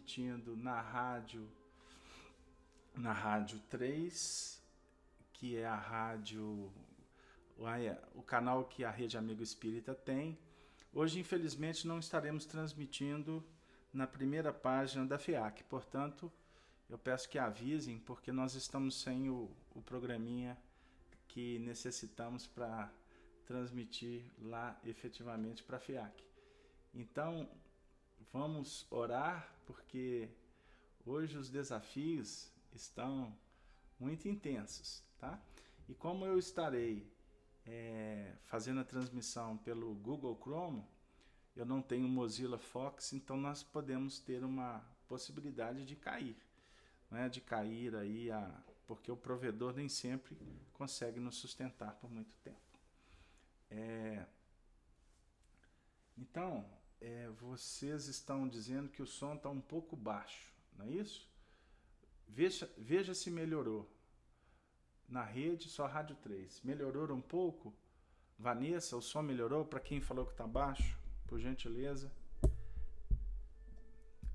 transmitindo na rádio 3, que é a rádio, o canal que a Rede Amigo Espírita tem. Hoje, infelizmente, não estaremos transmitindo na primeira página da FEAC, portanto, eu peço que avisem, porque nós estamos sem o programinha que necessitamos para transmitir lá efetivamente para a FEAC. Então, vamos orar, porque hoje os desafios estão muito intensos, tá? E como eu estarei fazendo a transmissão pelo Google Chrome, eu não tenho Mozilla Fox, então nós podemos ter uma possibilidade de cair, né? De cair aí, porque o provedor nem sempre consegue nos sustentar por muito tempo. Então, vocês estão dizendo que o som está um pouco baixo, não é isso? Veja se melhorou. Na rede, só Rádio 3. Melhorou um pouco? Vanessa, o som melhorou? Para quem falou que está baixo, por gentileza.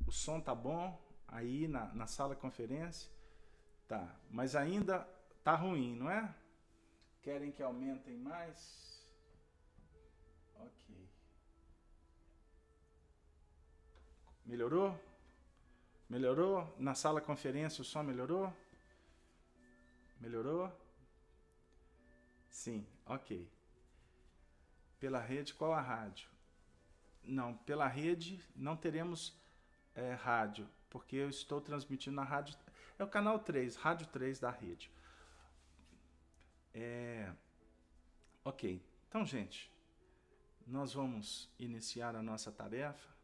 O som tá bom aí na sala de conferência? Tá, mas ainda tá ruim, não é? Querem que aumentem mais? Ok. Melhorou? Melhorou? Na sala de conferência o som melhorou? Melhorou? Sim, ok. Pela rede, qual a rádio? Não, pela rede não teremos rádio, porque eu estou transmitindo na rádio. É o canal 3, rádio 3 da rede. Ok, então, gente, nós vamos iniciar a nossa tarefa.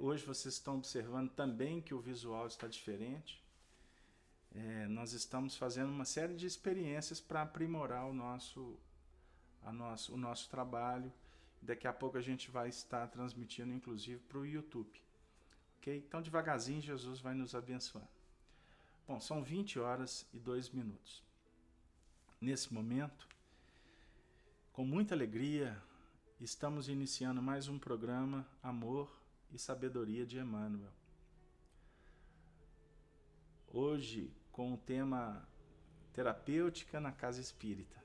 Hoje vocês estão observando também que o visual está diferente. Nós estamos fazendo uma série de experiências para aprimorar o nosso trabalho. Daqui a pouco a gente vai estar transmitindo, inclusive, para o YouTube. Ok? Então, devagarzinho, Jesus vai nos abençoar. Bom, são 20 horas e 2 minutos. Nesse momento, com muita alegria, estamos iniciando mais um programa Amor e Sabedoria de Emmanuel. Hoje, com o tema Terapêutica na Casa Espírita.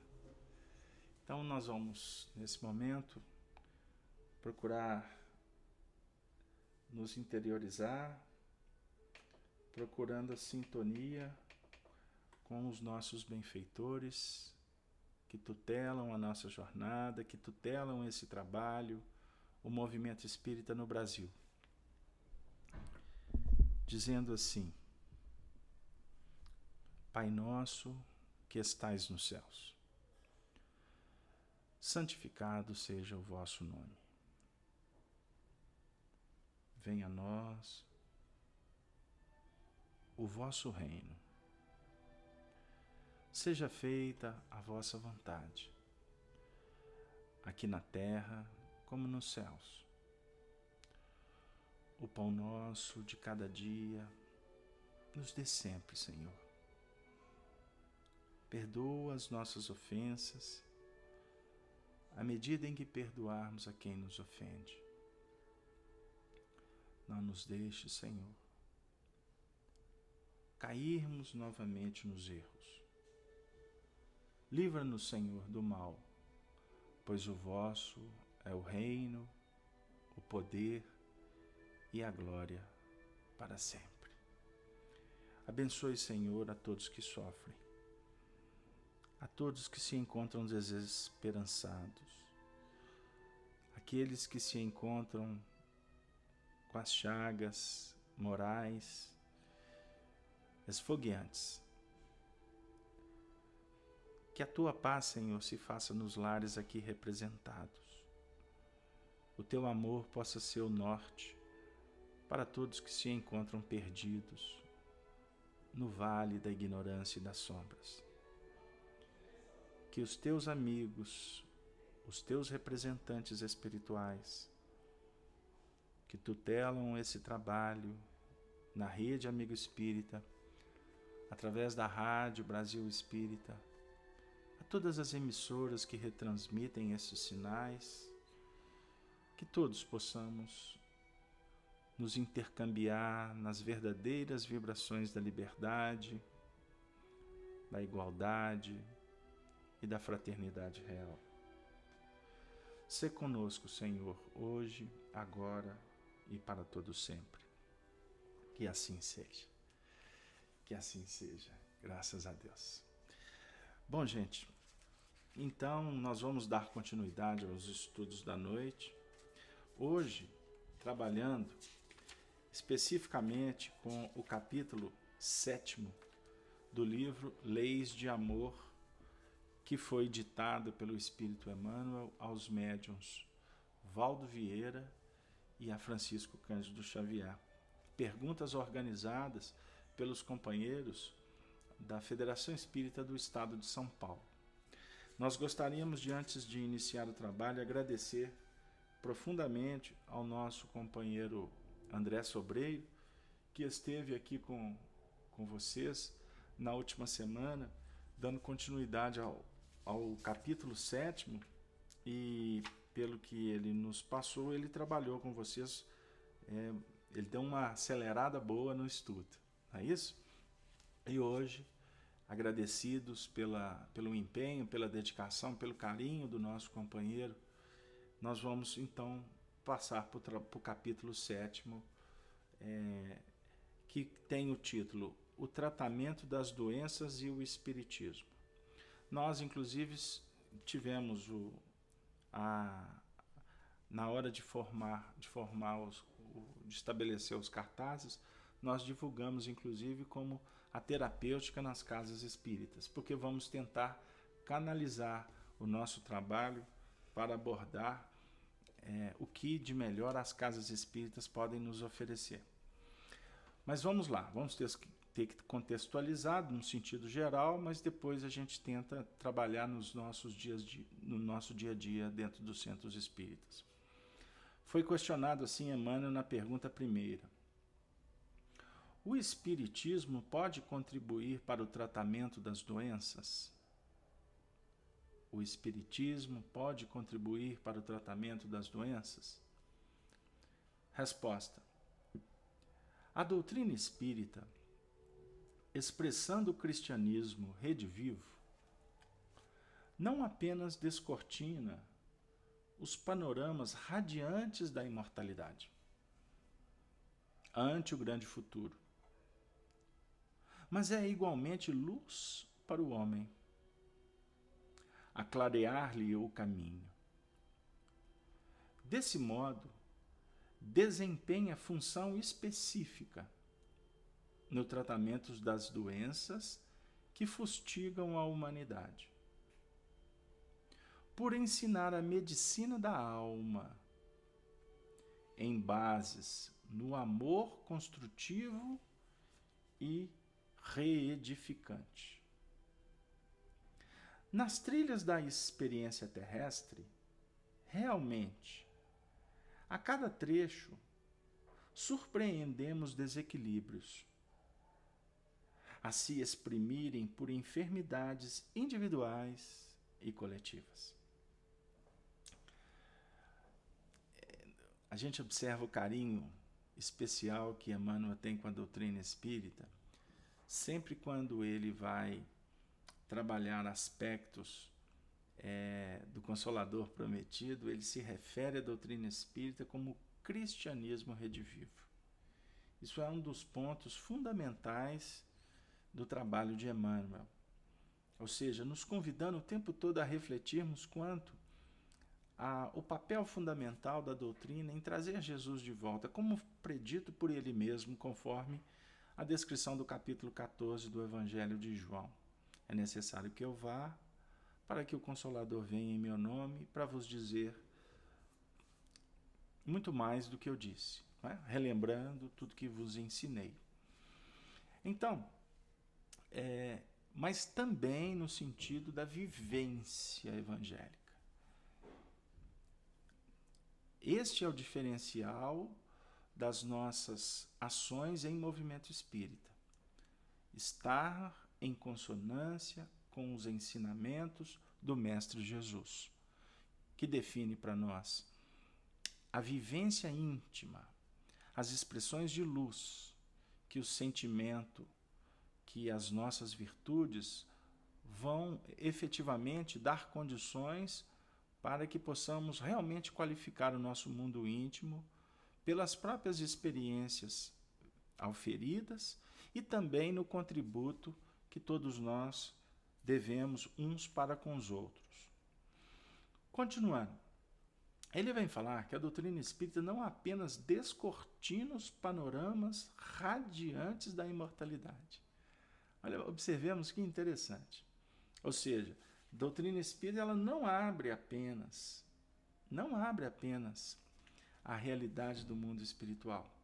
Então, nós vamos, nesse momento, procurar nos interiorizar, procurando a sintonia com os nossos benfeitores que tutelam a nossa jornada, que tutelam esse trabalho, o movimento espírita no Brasil. Dizendo assim: Pai nosso que estais nos céus, santificado seja o vosso nome. Venha a nós o vosso reino. Seja feita a vossa vontade, aqui na terra como nos céus. O pão nosso de cada dia nos dê sempre, Senhor. Perdoa as nossas ofensas, à medida em que perdoarmos a quem nos ofende. Não nos deixe, Senhor, cairmos novamente nos erros. Livra-nos, Senhor, do mal, pois o vosso é o reino, o poder e a glória para sempre. Abençoe, Senhor, a todos que sofrem, a todos que se encontram desesperançados, aqueles que se encontram com as chagas morais esfogueantes. Que a tua paz, Senhor, se faça nos lares aqui representados. O teu amor possa ser o norte para todos que se encontram perdidos no vale da ignorância e das sombras. Que os teus amigos, os teus representantes espirituais, que tutelam esse trabalho na Rede Amigo Espírita, através da Rádio Brasil Espírita, a todas as emissoras que retransmitem esses sinais, que todos possamos nos intercambiar nas verdadeiras vibrações da liberdade, da igualdade e da fraternidade real. Sê conosco, Senhor, hoje, agora e para todo sempre. Que assim seja. Que assim seja. Graças a Deus. Bom, gente, então nós vamos dar continuidade aos estudos da noite. Hoje, trabalhando especificamente com o capítulo 7º do livro Leis de Amor, que foi ditado pelo Espírito Emmanuel aos médiuns Valdo Vieira e a Francisco Cândido Xavier. Perguntas organizadas pelos companheiros da Federação Espírita do Estado de São Paulo. Nós gostaríamos de, antes de iniciar o trabalho, agradecer profundamente ao nosso companheiro André Sobreiro, que esteve aqui com vocês na última semana, dando continuidade ao capítulo 7º, e pelo que ele nos passou, ele trabalhou com vocês, ele deu uma acelerada boa no estudo, não é isso? E hoje, agradecidos pelo empenho, pela dedicação, pelo carinho do nosso companheiro, nós vamos então passar para o capítulo 7º, que tem o título O Tratamento das Doenças e o Espiritismo. Nós, inclusive, tivemos na hora de estabelecer os cartazes, nós divulgamos, inclusive, como a terapêutica nas casas espíritas, porque vamos tentar canalizar o nosso trabalho para abordar o que de melhor as casas espíritas podem nos oferecer. Mas vamos lá, vamos ter que contextualizar no sentido geral, mas depois a gente tenta trabalhar no nosso dia a dia dentro dos centros espíritas. Foi questionado assim Emmanuel na pergunta primeira: o espiritismo pode contribuir para o tratamento das doenças? O espiritismo pode contribuir para o tratamento das doenças? Resposta: a doutrina espírita, expressando o cristianismo redivivo, não apenas descortina os panoramas radiantes da imortalidade ante o grande futuro, mas é igualmente luz para o homem, a clarear-lhe o caminho. Desse modo, desempenha função específica no tratamento das doenças que fustigam a humanidade, por ensinar a medicina da alma em bases no amor construtivo e reedificante. Nas trilhas da experiência terrestre, realmente, a cada trecho, surpreendemos desequilíbrios a se exprimirem por enfermidades individuais e coletivas. A gente observa o carinho especial que Emmanuel tem com a doutrina espírita, sempre quando ele vai trabalhar aspectos do Consolador Prometido, ele se refere à doutrina espírita como cristianismo redivivo. Isso é um dos pontos fundamentais do trabalho de Emmanuel, ou seja, nos convidando o tempo todo a refletirmos quanto o papel fundamental da doutrina em trazer Jesus de volta, como predito por ele mesmo, conforme a descrição do capítulo 14 do Evangelho de João. É necessário que eu vá, para que o Consolador venha em meu nome, para vos dizer muito mais do que eu disse, né? Relembrando tudo que vos ensinei. Então, mas também no sentido da vivência evangélica. Este é o diferencial das nossas ações em movimento espírita. Estar em consonância com os ensinamentos do Mestre Jesus, que define para nós a vivência íntima, as expressões de luz que o sentimento, que as nossas virtudes vão efetivamente dar condições para que possamos realmente qualificar o nosso mundo íntimo pelas próprias experiências auferidas e também no contributo que todos nós devemos uns para com os outros. Continuando, ele vem falar que a doutrina espírita não apenas descortina os panoramas radiantes da imortalidade. Olha, observemos que interessante. Ou seja, a doutrina espírita ela não abre apenas a realidade do mundo espiritual.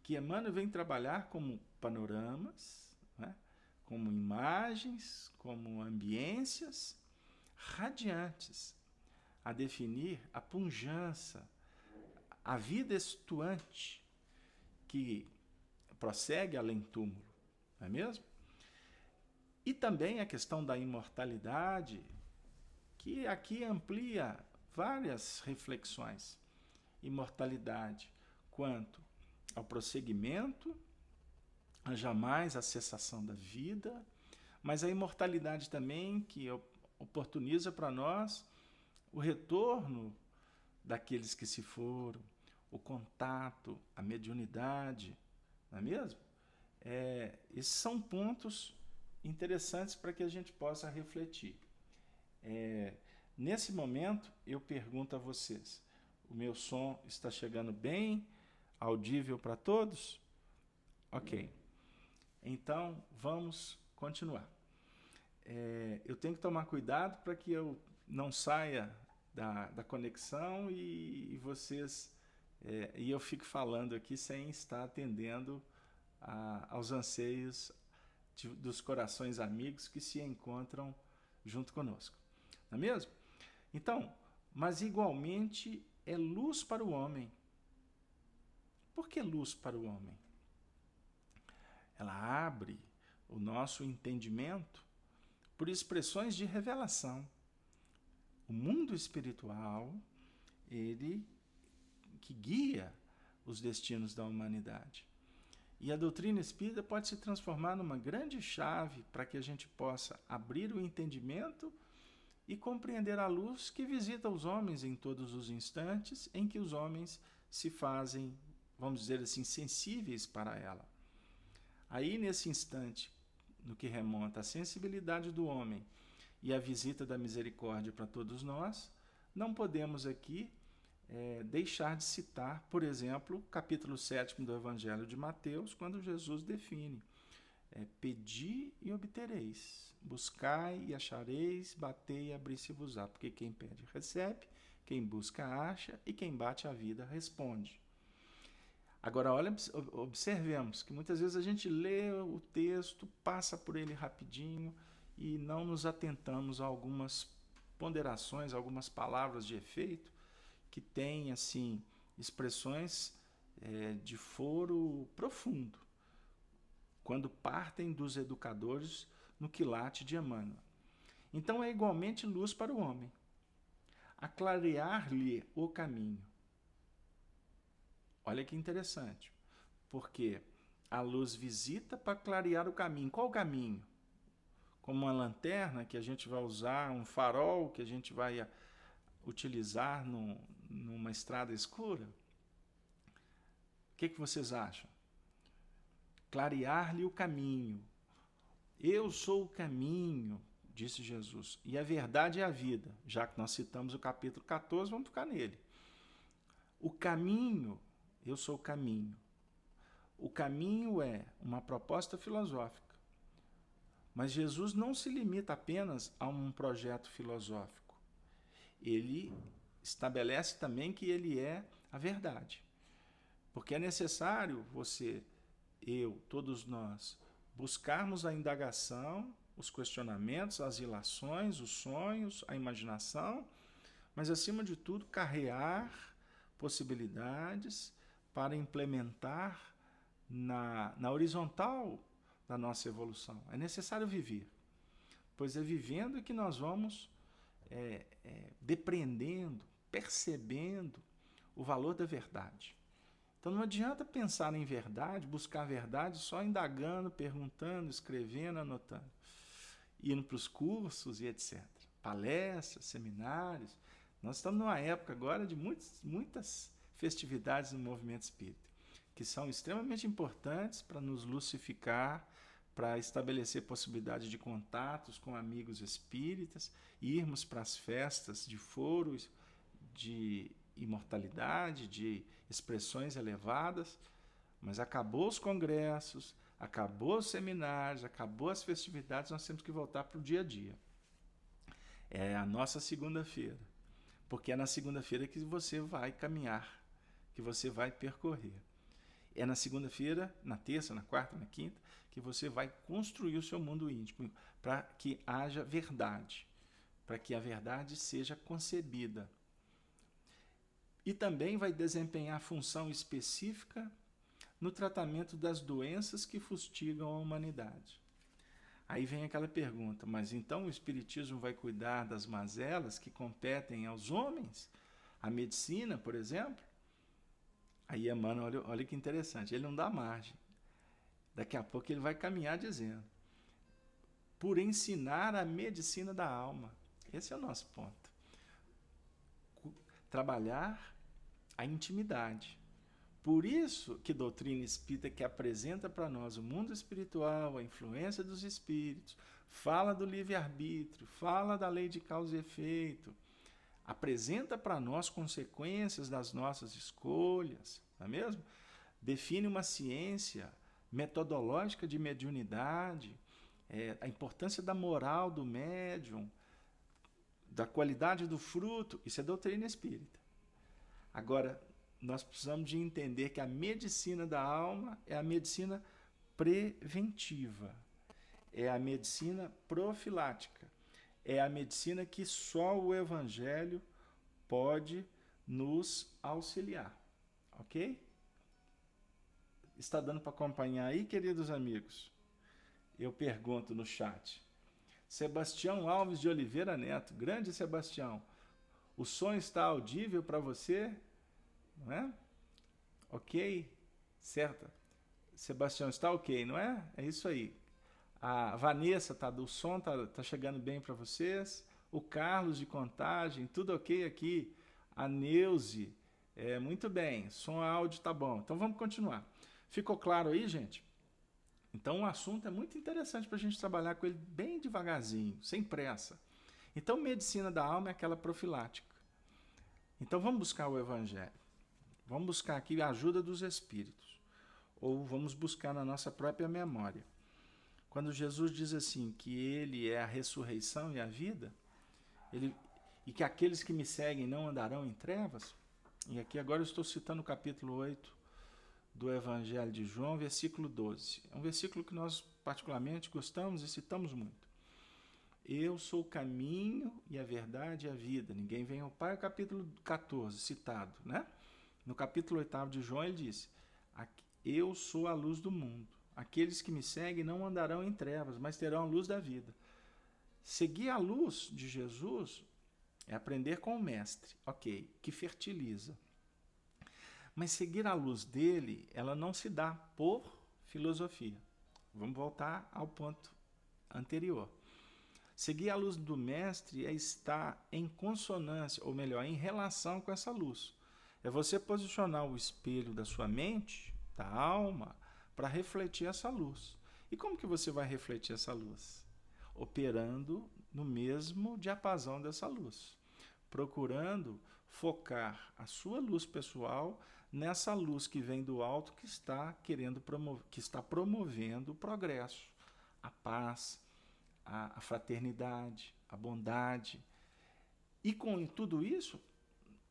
Que Emmanuel vem trabalhar como panoramas, né? Como imagens, como ambiências radiantes, a definir a pujança, a vida estuante que prossegue além túmulo, não é mesmo? E também a questão da imortalidade, que aqui amplia várias reflexões. Imortalidade quanto ao prosseguimento, a jamais a cessação da vida, mas a imortalidade também que oportuniza para nós o retorno daqueles que se foram, o contato, a mediunidade, não é mesmo? Esses são pontos interessantes para que a gente possa refletir. Nesse momento, eu pergunto a vocês, o meu som está chegando bem, audível para todos? Ok. Então, vamos continuar. Eu tenho que tomar cuidado para que eu não saia da conexão e vocês e eu fique falando aqui sem estar atendendo aos anseios dos corações amigos que se encontram junto conosco. Não é mesmo? Então, mas igualmente é luz para o homem. Por que luz para o homem? Ela abre o nosso entendimento por expressões de revelação. O mundo espiritual, ele que guia os destinos da humanidade. E a doutrina espírita pode se transformar numa grande chave para que a gente possa abrir o entendimento e compreender a luz que visita os homens em todos os instantes em que os homens se fazem, vamos dizer assim, sensíveis para ela. Aí, nesse instante, no que remonta à sensibilidade do homem e a visita da misericórdia para todos nós, não podemos aqui deixar de citar, por exemplo, o capítulo 7 do Evangelho de Mateus, quando Jesus define: pedi e obtereis, buscai e achareis, batei e abrir-se-vos-á, porque quem pede recebe, quem busca acha e quem bate a vida responde. Agora, olha, observemos que muitas vezes a gente lê o texto, passa por ele rapidinho e não nos atentamos a algumas ponderações, algumas palavras de efeito que têm, assim, expressões de foro profundo, quando partem dos educadores no quilate de Emmanuel. Então, é igualmente luz para o homem, a clarear-lhe o caminho. Olha que interessante, porque a luz visita para clarear o caminho. Qual o caminho? Como uma lanterna que a gente vai usar, um farol que a gente vai utilizar numa estrada escura? O que vocês acham? Clarear-lhe o caminho. Eu sou o caminho, disse Jesus, e a verdade é a vida. Já que nós citamos o capítulo 14, vamos ficar nele. O caminho, eu sou o caminho. O caminho é uma proposta filosófica. Mas Jesus não se limita apenas a um projeto filosófico. Ele estabelece também que ele é a verdade. Porque é necessário você, eu, todos nós, buscarmos a indagação, os questionamentos, as ilações, os sonhos, a imaginação, mas, acima de tudo, carrear possibilidades para implementar na horizontal da nossa evolução. É necessário viver, pois é vivendo que nós vamos depreendendo, percebendo o valor da verdade. Então não adianta pensar em verdade, buscar a verdade só indagando, perguntando, escrevendo, anotando, indo para os cursos e etc. Palestras, seminários. Nós estamos numa época agora de muitas festividades no movimento espírita, que são extremamente importantes para nos lucificar, para estabelecer possibilidade de contatos com amigos espíritas, irmos para as festas de foro, de imortalidade, de expressões elevadas, mas acabou os congressos, acabou os seminários, acabou as festividades, nós temos que voltar para o dia a dia. É a nossa segunda-feira, porque é na segunda-feira que você vai caminhar, que você vai percorrer. É na segunda-feira, na terça, na quarta, na quinta, que você vai construir o seu mundo íntimo, para que haja verdade, para que a verdade seja concebida. E também vai desempenhar função específica no tratamento das doenças que fustigam a humanidade. Aí vem aquela pergunta, mas então o Espiritismo vai cuidar das mazelas que competem aos homens? A medicina, por exemplo? Aí Emmanuel, olha que interessante, ele não dá margem. Daqui a pouco ele vai caminhar dizendo, por ensinar a medicina da alma. Esse é o nosso ponto. Trabalhar a intimidade. Por isso que doutrina espírita que apresenta para nós o mundo espiritual, a influência dos espíritos, fala do livre-arbítrio, fala da lei de causa e efeito, apresenta para nós consequências das nossas escolhas, não é mesmo? Define uma ciência metodológica de mediunidade, a importância da moral do médium, da qualidade do fruto, isso é doutrina espírita. Agora, nós precisamos de entender que a medicina da alma é a medicina preventiva, é a medicina profilática, é a medicina que só o Evangelho pode nos auxiliar, ok? Está dando para acompanhar aí, queridos amigos? Eu pergunto no chat. Sebastião Alves de Oliveira Neto, grande Sebastião, o som está audível para você? Não é? Ok? Certo? Sebastião, está ok, não é? É isso aí. A Vanessa, o som tá chegando bem para vocês. O Carlos de Contagem, tudo ok aqui. A Neuze, muito bem. Som e áudio tá bom. Então vamos continuar. Ficou claro aí, gente? Então o assunto é muito interessante para a gente trabalhar com ele bem devagarzinho, sem pressa. Então medicina da alma é aquela profilática. Então vamos buscar o Evangelho. Vamos buscar aqui a ajuda dos Espíritos. Ou vamos buscar na nossa própria memória. Quando Jesus diz assim, que Ele é a ressurreição e a vida, e que aqueles que me seguem não andarão em trevas, e aqui agora eu estou citando o capítulo 8 do Evangelho de João, versículo 12. É um versículo que nós particularmente gostamos e citamos muito. Eu sou o caminho e a verdade e a vida. Ninguém vem ao Pai, capítulo 14, citado, né? No capítulo 8 de João, ele diz, eu sou a luz do mundo. Aqueles que me seguem não andarão em trevas, mas terão a luz da vida. Seguir a luz de Jesus é aprender com o Mestre, ok, que fertiliza. Mas seguir a luz dele, ela não se dá por filosofia. Vamos voltar ao ponto anterior. Seguir a luz do Mestre é estar em consonância, ou melhor, em relação com essa luz. É você posicionar o espelho da sua mente, da alma, para refletir essa luz. E como que você vai refletir essa luz? Operando no mesmo diapasão dessa luz. Procurando focar a sua luz pessoal nessa luz que vem do alto que está promovendo o progresso, a paz, a fraternidade, a bondade. E com tudo isso,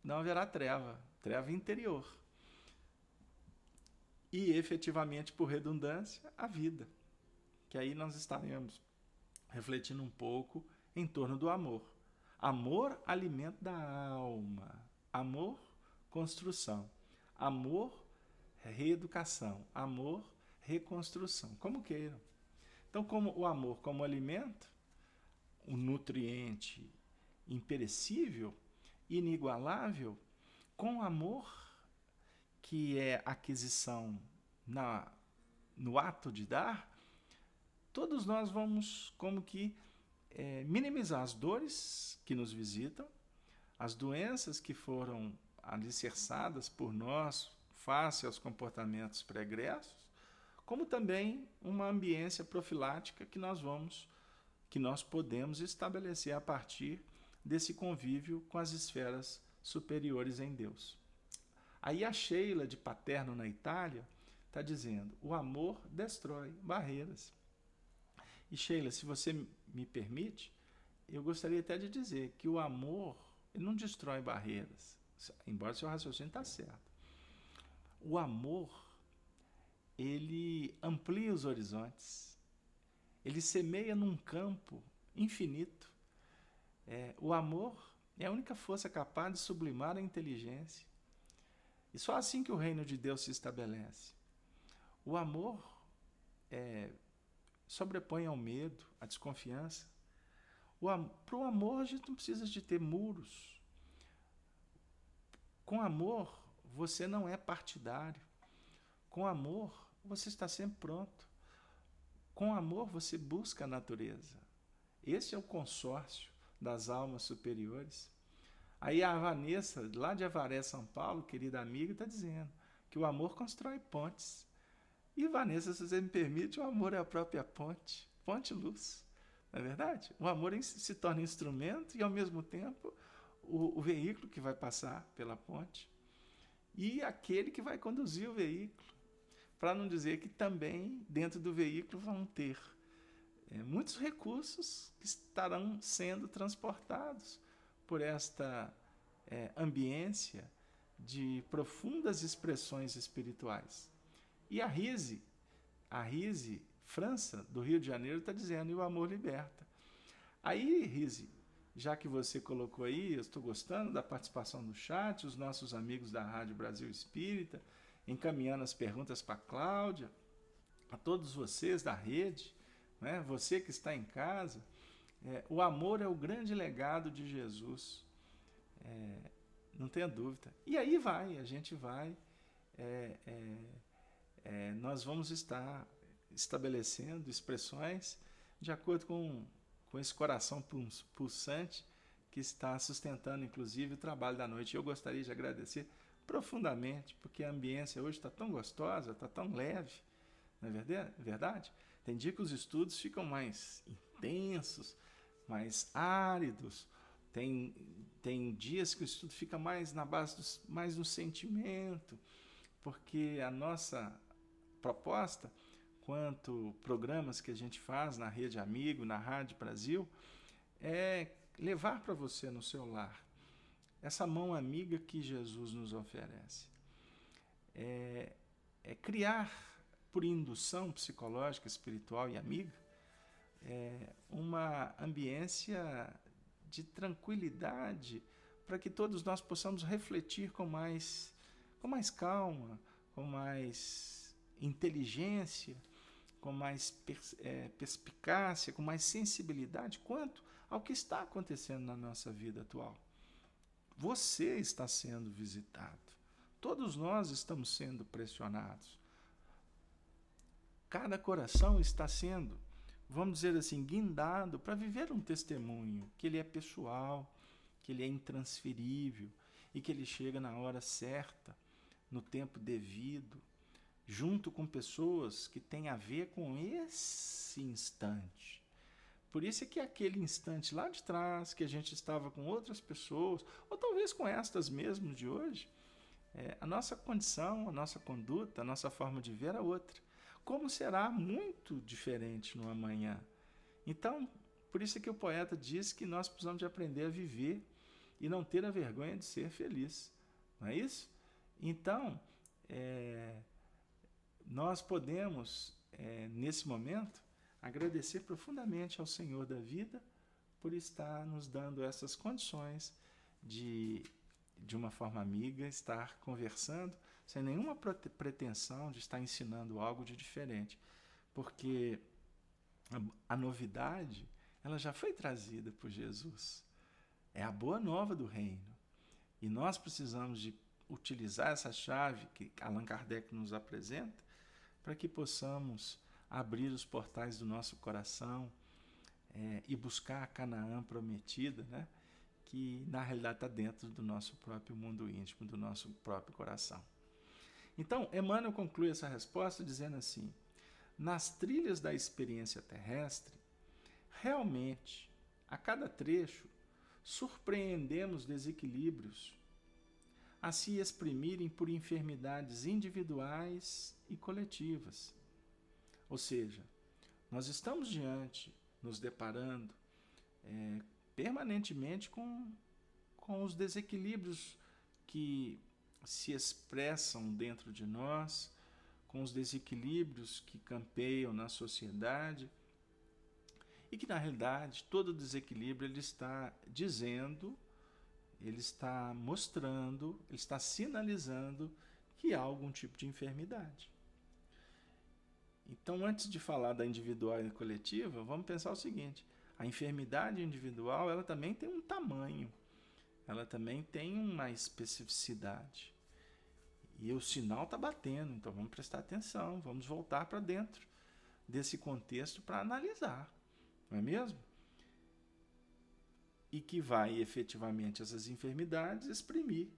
não haverá treva interior. E efetivamente, por redundância, a vida. Que aí nós estaremos refletindo um pouco em torno do amor. Amor, alimento da alma. Amor, construção. Amor, reeducação. Amor, reconstrução. Como queiram. Então, como o amor como alimento, um nutriente imperecível, inigualável, com amor que é aquisição no ato de dar, todos nós vamos como que minimizar as dores que nos visitam, as doenças que foram alicerçadas por nós face aos comportamentos pregressos, como também uma ambiência profilática que nós podemos estabelecer a partir desse convívio com as esferas superiores em Deus. Aí a Sheila de Paterno, na Itália, está dizendo: o amor destrói barreiras. E Sheila, se você me permite, eu gostaria até de dizer que o amor ele não destrói barreiras, embora seu raciocínio está certo. O amor, ele amplia os horizontes, ele semeia num campo infinito. O amor é a única força capaz de sublimar a inteligência. E só assim que o reino de Deus se estabelece. O amor sobrepõe ao medo, à desconfiança. Para o amor, a gente não precisa de ter muros. Com amor, você não é partidário. Com amor, você está sempre pronto. Com amor, você busca a natureza. Esse é o consórcio das almas superiores. Aí a Vanessa, lá de Avaré, São Paulo, querida amiga, está dizendo que o amor constrói pontes. E Vanessa, se você me permite, o amor é a própria ponte, ponte-luz. Não é verdade? O amor se torna instrumento e, ao mesmo tempo, o veículo que vai passar pela ponte e aquele que vai conduzir o veículo. Para não dizer que também, dentro do veículo, vão ter muitos recursos que estarão sendo transportados por esta ambiência de profundas expressões espirituais. E a Rise, França, do Rio de Janeiro, está dizendo: e o amor liberta. Aí, Rise, já que você colocou aí, eu estou gostando da participação no chat, os nossos amigos da Rádio Brasil Espírita, encaminhando as perguntas para a Cláudia, a todos vocês da rede, né? Você que está em casa, o amor é o grande legado de Jesus, não tenha dúvida. E aí a gente vai, nós vamos estar estabelecendo expressões de acordo com esse coração pulsante que está sustentando, inclusive, o trabalho da noite. Eu gostaria de agradecer profundamente, porque a ambiência hoje está tão gostosa, está tão leve, não é verdade? Tem dia que os estudos ficam mais intensos, mais áridos, tem dias que o estudo fica mais na base mais do sentimento, porque a nossa proposta, quanto programas que a gente faz na Rede Amigo, na Rádio Brasil, é levar para você no seu lar essa mão amiga que Jesus nos oferece. É criar, por indução psicológica, espiritual e amiga, uma ambiência de tranquilidade para que todos nós possamos refletir com mais calma, com mais inteligência, com mais perspicácia, com mais sensibilidade quanto ao que está acontecendo na nossa vida atual. Você está sendo visitado. Todos nós estamos sendo pressionados. Cada coração está sendo, vamos dizer assim, guindado para viver um testemunho, que ele é pessoal, que ele é intransferível e que ele chega na hora certa, no tempo devido, junto com pessoas que têm a ver com esse instante. Por isso é que aquele instante lá de trás, que a gente estava com outras pessoas, ou talvez com estas mesmo de hoje, a nossa condição, a nossa conduta, a nossa forma de ver é outra. Como será muito diferente no amanhã. Então, por isso é que o poeta diz que nós precisamos de aprender a viver e não ter a vergonha de ser feliz. Não é isso? Então, nós podemos, nesse momento, agradecer profundamente ao Senhor da vida por estar nos dando essas condições de uma forma amiga, estar conversando sem nenhuma pretensão de estar ensinando algo de diferente, porque a novidade ela já foi trazida por Jesus. É a boa nova do reino. E nós precisamos de utilizar essa chave que Allan Kardec nos apresenta para que possamos abrir os portais do nosso coração e buscar a Canaã prometida, né? Que na realidade está dentro do nosso próprio mundo íntimo, do nosso próprio coração. Então, Emmanuel conclui essa resposta dizendo assim: nas trilhas da experiência terrestre, realmente, a cada trecho, surpreendemos desequilíbrios a se exprimirem por enfermidades individuais e coletivas. Ou seja, nós estamos nos deparando permanentemente com os desequilíbrios que se expressam dentro de nós, com os desequilíbrios que campeiam na sociedade, e que na realidade todo desequilíbrio ele está dizendo, ele está mostrando, ele está sinalizando que há algum tipo de enfermidade. Então, antes de falar da individual e coletiva, vamos pensar o seguinte: a enfermidade individual ela também tem um tamanho, ela também tem uma especificidade. E o sinal está batendo, então vamos prestar atenção, vamos voltar para dentro desse contexto para analisar, não é mesmo? E que vai efetivamente essas enfermidades exprimir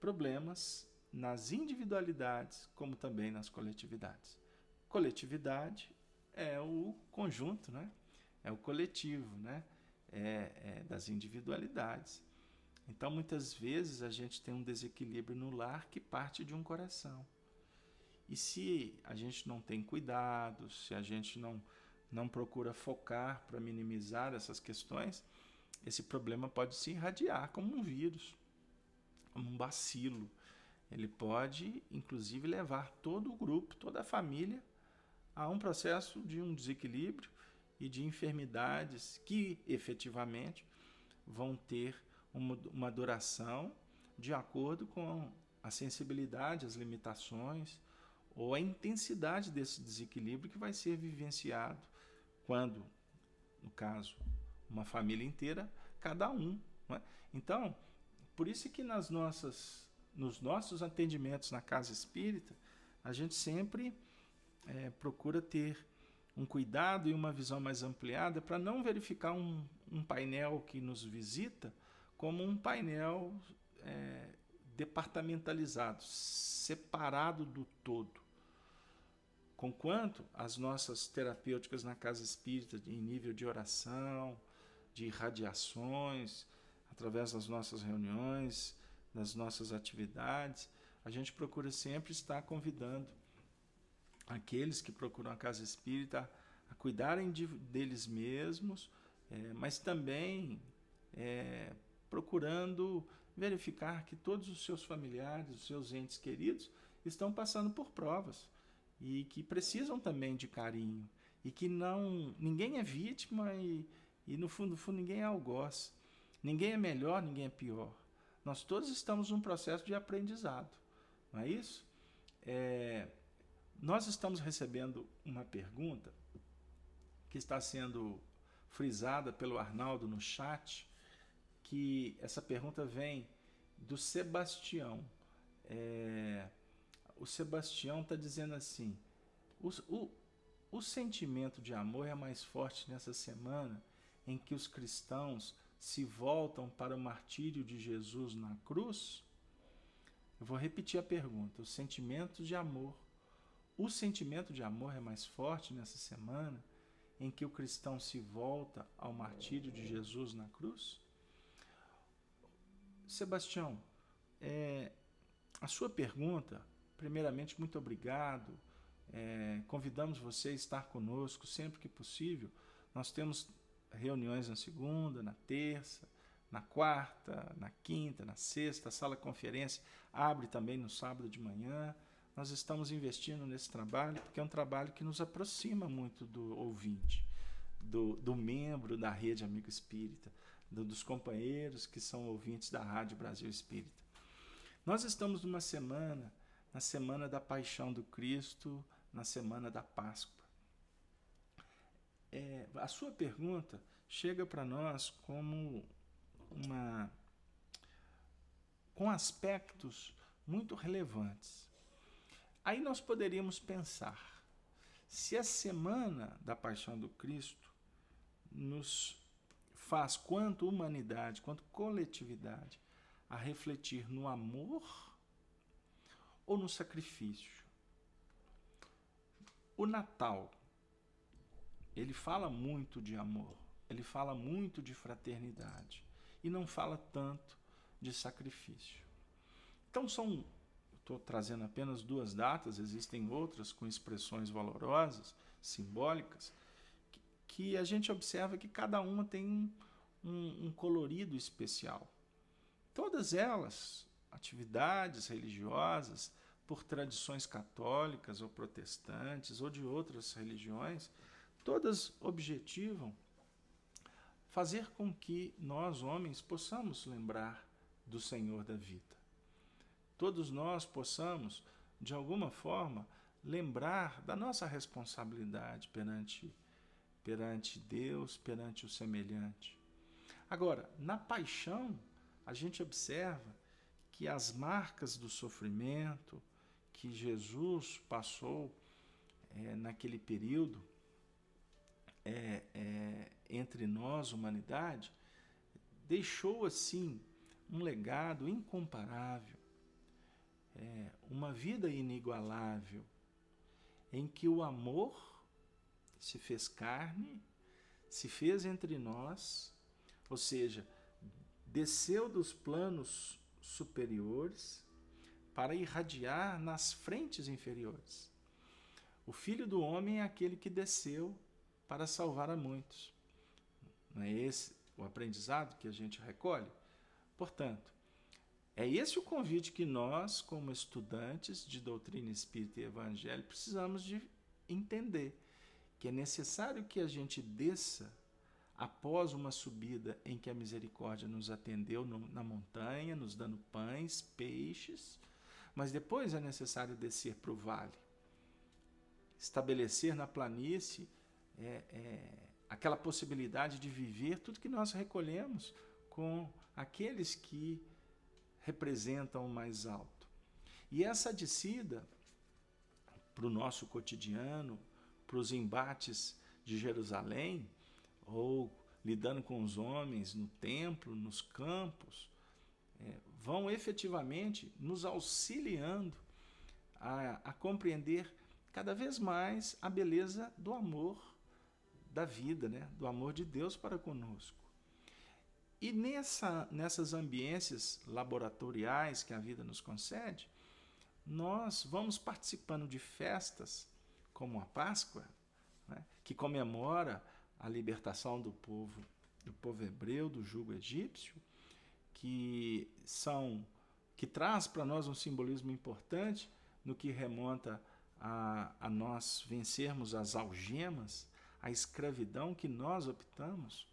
problemas nas individualidades, como também nas coletividades. Coletividade é o conjunto, né? É o coletivo, né? Das individualidades. Então, muitas vezes, a gente tem um desequilíbrio no lar que parte de um coração. E se a gente não tem cuidado, se a gente não procura focar para minimizar essas questões, esse problema pode se irradiar como um vírus, como um bacilo. Ele pode, inclusive, levar todo o grupo, toda a família, a um processo de um desequilíbrio e de enfermidades que, efetivamente, vão ter uma duração de acordo com a sensibilidade, as limitações ou a intensidade desse desequilíbrio que vai ser vivenciado quando, no caso, uma família inteira, cada um. Não é? Então, por isso que nos nossos atendimentos na casa espírita, a gente sempre procura ter um cuidado e uma visão mais ampliada para não verificar um painel que nos visita como um painel departamentalizado, separado do todo. Conquanto as nossas terapêuticas na casa espírita, em nível de oração, de irradiações, através das nossas reuniões, das nossas atividades, a gente procura sempre estar convidando aqueles que procuram a casa espírita a cuidarem deles mesmos, mas também procurando verificar que todos os seus familiares, os seus entes queridos, estão passando por provas e que precisam também de carinho e que ninguém é vítima e no fundo ninguém é algoz. Ninguém é melhor, ninguém é pior. Nós todos estamos num processo de aprendizado, não é isso? Nós estamos recebendo uma pergunta que está sendo frisada pelo Arnaldo no chat, que essa pergunta vem do Sebastião. O Sebastião está dizendo assim: o sentimento de amor é mais forte nessa semana em que os cristãos se voltam para o martírio de Jesus na cruz? Eu vou repetir a pergunta. O sentimento de amor é mais forte nessa semana em que o cristão se volta ao martírio de Jesus na cruz? Sebastião, a sua pergunta, primeiramente, muito obrigado. Convidamos você a estar conosco sempre que possível. Nós temos reuniões na segunda, na terça, na quarta, na quinta, na sexta. A sala conferência abre também no sábado de manhã. Nós estamos investindo nesse trabalho porque é um trabalho que nos aproxima muito do ouvinte, do membro da Rede Amigo Espírita, dos companheiros que são ouvintes da Rádio Brasil Espírita. Nós estamos numa semana, na semana da Paixão do Cristo, na semana da Páscoa. A sua pergunta chega para nós como com aspectos muito relevantes. Aí nós poderíamos pensar, se a semana da Paixão do Cristo nos faz, quanto humanidade, quanto coletividade, a refletir no amor ou no sacrifício. O Natal, ele fala muito de amor, ele fala muito de fraternidade e não fala tanto de sacrifício. Então estou trazendo apenas 2 datas, existem outras com expressões valorosas, simbólicas, que a gente observa que cada uma tem um colorido especial. Todas elas, atividades religiosas, por tradições católicas ou protestantes ou de outras religiões, todas objetivam fazer com que nós, homens, possamos lembrar do Senhor da vida. Todos nós possamos, de alguma forma, lembrar da nossa responsabilidade perante Deus, perante o semelhante. Agora, na paixão, a gente observa que as marcas do sofrimento que Jesus passou naquele período entre nós, humanidade, deixou assim um legado incomparável, uma vida inigualável, em que o amor se fez carne, se fez entre nós, ou seja, desceu dos planos superiores para irradiar nas frentes inferiores. O Filho do Homem é aquele que desceu para salvar a muitos. Não é esse o aprendizado que a gente recolhe? Portanto, é esse o convite que nós, como estudantes de doutrina espírita e evangelho, precisamos de entender, que é necessário que a gente desça após uma subida em que a misericórdia nos atendeu na montanha, nos dando pães, peixes, mas depois é necessário descer para o vale, estabelecer na planície aquela possibilidade de viver tudo que nós recolhemos com aqueles que representam o mais alto. E essa descida para o nosso cotidiano, para os embates de Jerusalém, ou lidando com os homens no templo, nos campos, vão efetivamente nos auxiliando a compreender cada vez mais a beleza do amor da vida, né? Do amor de Deus para conosco. E nessas ambiências laboratoriais que a vida nos concede, nós vamos participando de festas como a Páscoa, né? Que comemora a libertação do povo hebreu do jugo egípcio, que traz para nós um simbolismo importante no que remonta a nós vencermos as algemas, a escravidão que nós optamos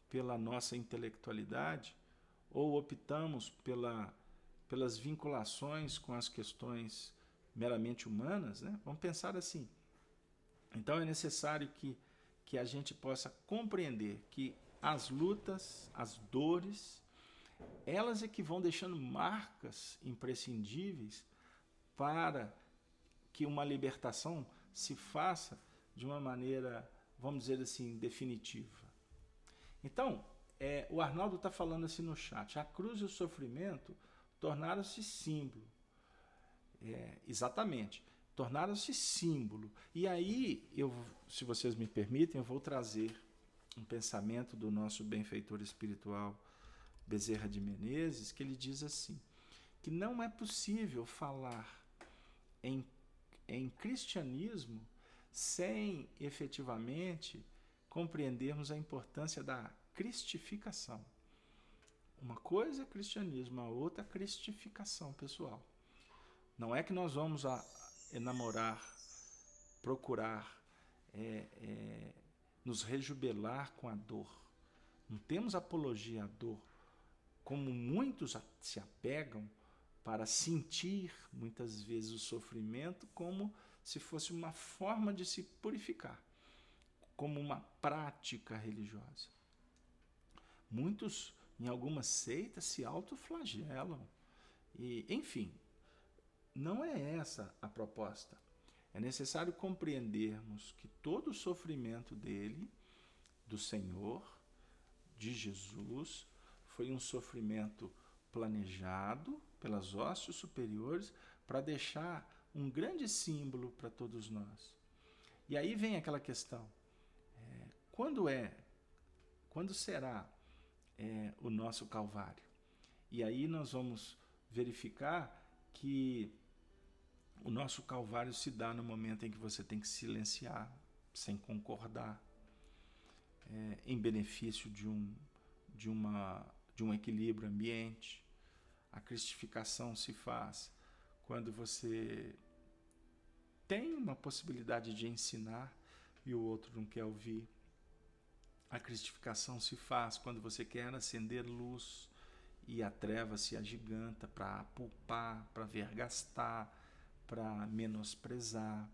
pela nossa intelectualidade ou optamos pelas vinculações com as questões meramente humanas, né? Vamos pensar assim. Então é necessário que a gente possa compreender que as lutas, as dores, elas é que vão deixando marcas imprescindíveis para que uma libertação se faça de uma maneira, vamos dizer assim, definitiva. Então, o Arnaldo está falando assim no chat, a cruz e o sofrimento tornaram-se símbolo. Exatamente, tornaram-se símbolo. E aí, se vocês me permitem, eu vou trazer um pensamento do nosso benfeitor espiritual Bezerra de Menezes, que ele diz assim, que não é possível falar em cristianismo sem efetivamente compreendermos a importância da cristificação. Uma coisa é cristianismo, a outra é cristificação pessoal. Não é que nós vamos enamorar, procurar, nos rejubelar com a dor. Não temos apologia à dor, como muitos se apegam para sentir, muitas vezes, o sofrimento como se fosse uma forma de se purificar, como uma prática religiosa. Muitos, em algumas seitas, se autoflagelam, E, enfim, não é essa a proposta. É necessário compreendermos que todo o sofrimento dele, do Senhor, de Jesus, foi um sofrimento planejado pelas hostes superiores para deixar um grande símbolo para todos nós. E aí vem aquela questão: quando será o nosso Calvário? E aí nós vamos verificar que o nosso Calvário se dá no momento em que você tem que silenciar, sem concordar, em benefício de um equilíbrio ambiente. A cristificação se faz quando você tem uma possibilidade de ensinar e o outro não quer ouvir. A cristificação se faz quando você quer acender luz e a treva se agiganta para apulpar, para vergastar, para menosprezar.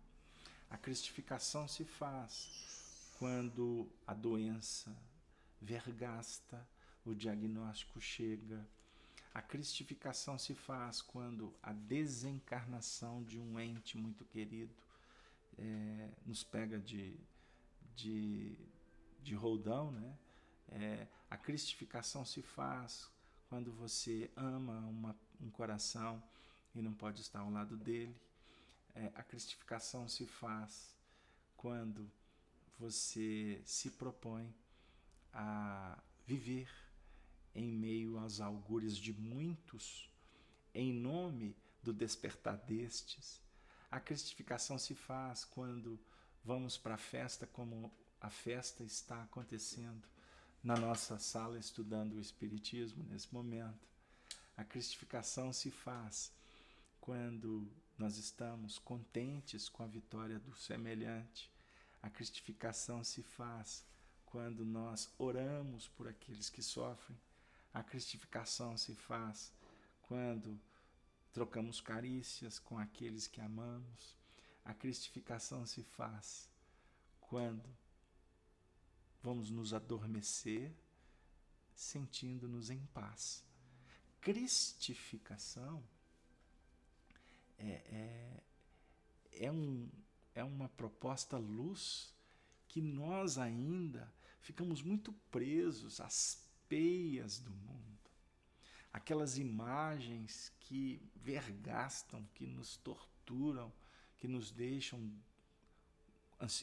A cristificação se faz quando a doença vergasta, o diagnóstico chega. A cristificação se faz quando a desencarnação de um ente muito querido nos pega de roldão, né? A cristificação se faz quando você ama um coração e não pode estar ao lado dele. A cristificação se faz quando você se propõe a viver em meio aos augúrios de muitos, em nome do despertar destes. A cristificação se faz quando vamos para a festa como a festa está acontecendo na nossa sala estudando o Espiritismo nesse momento. A cristificação se faz quando nós estamos contentes com a vitória do semelhante. A cristificação se faz quando nós oramos por aqueles que sofrem. A cristificação se faz quando trocamos carícias com aqueles que amamos. A cristificação se faz quando vamos nos adormecer sentindo-nos em paz. Cristificação é uma proposta luz que nós ainda ficamos muito presos às peias do mundo. Aquelas imagens que vergastam, que nos torturam, que nos deixam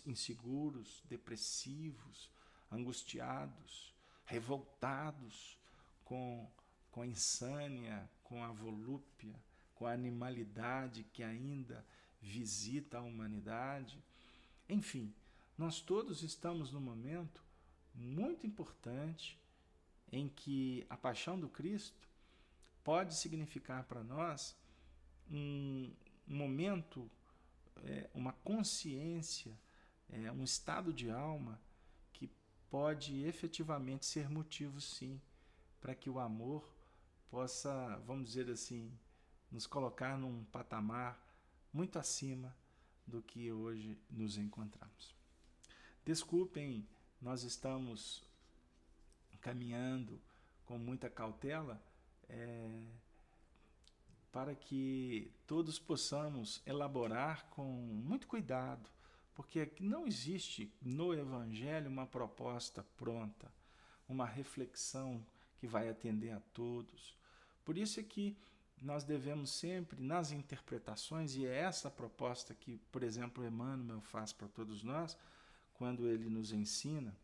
inseguros, depressivos, angustiados, revoltados com a insânia, com a volúpia, com a animalidade que ainda visita a humanidade. Enfim, nós todos estamos num momento muito importante em que a paixão do Cristo pode significar para nós um momento, uma consciência, um estado de alma que pode efetivamente ser motivo, sim, para que o amor possa, vamos dizer assim, nos colocar num patamar muito acima do que hoje nos encontramos. Desculpem, nós estamos caminhando com muita cautela para que todos possamos elaborar com muito cuidado, porque não existe no Evangelho uma proposta pronta, uma reflexão que vai atender a todos. Por isso é que nós devemos sempre, nas interpretações, e é essa a proposta que, por exemplo, Emmanuel faz para todos nós, quando ele nos ensina,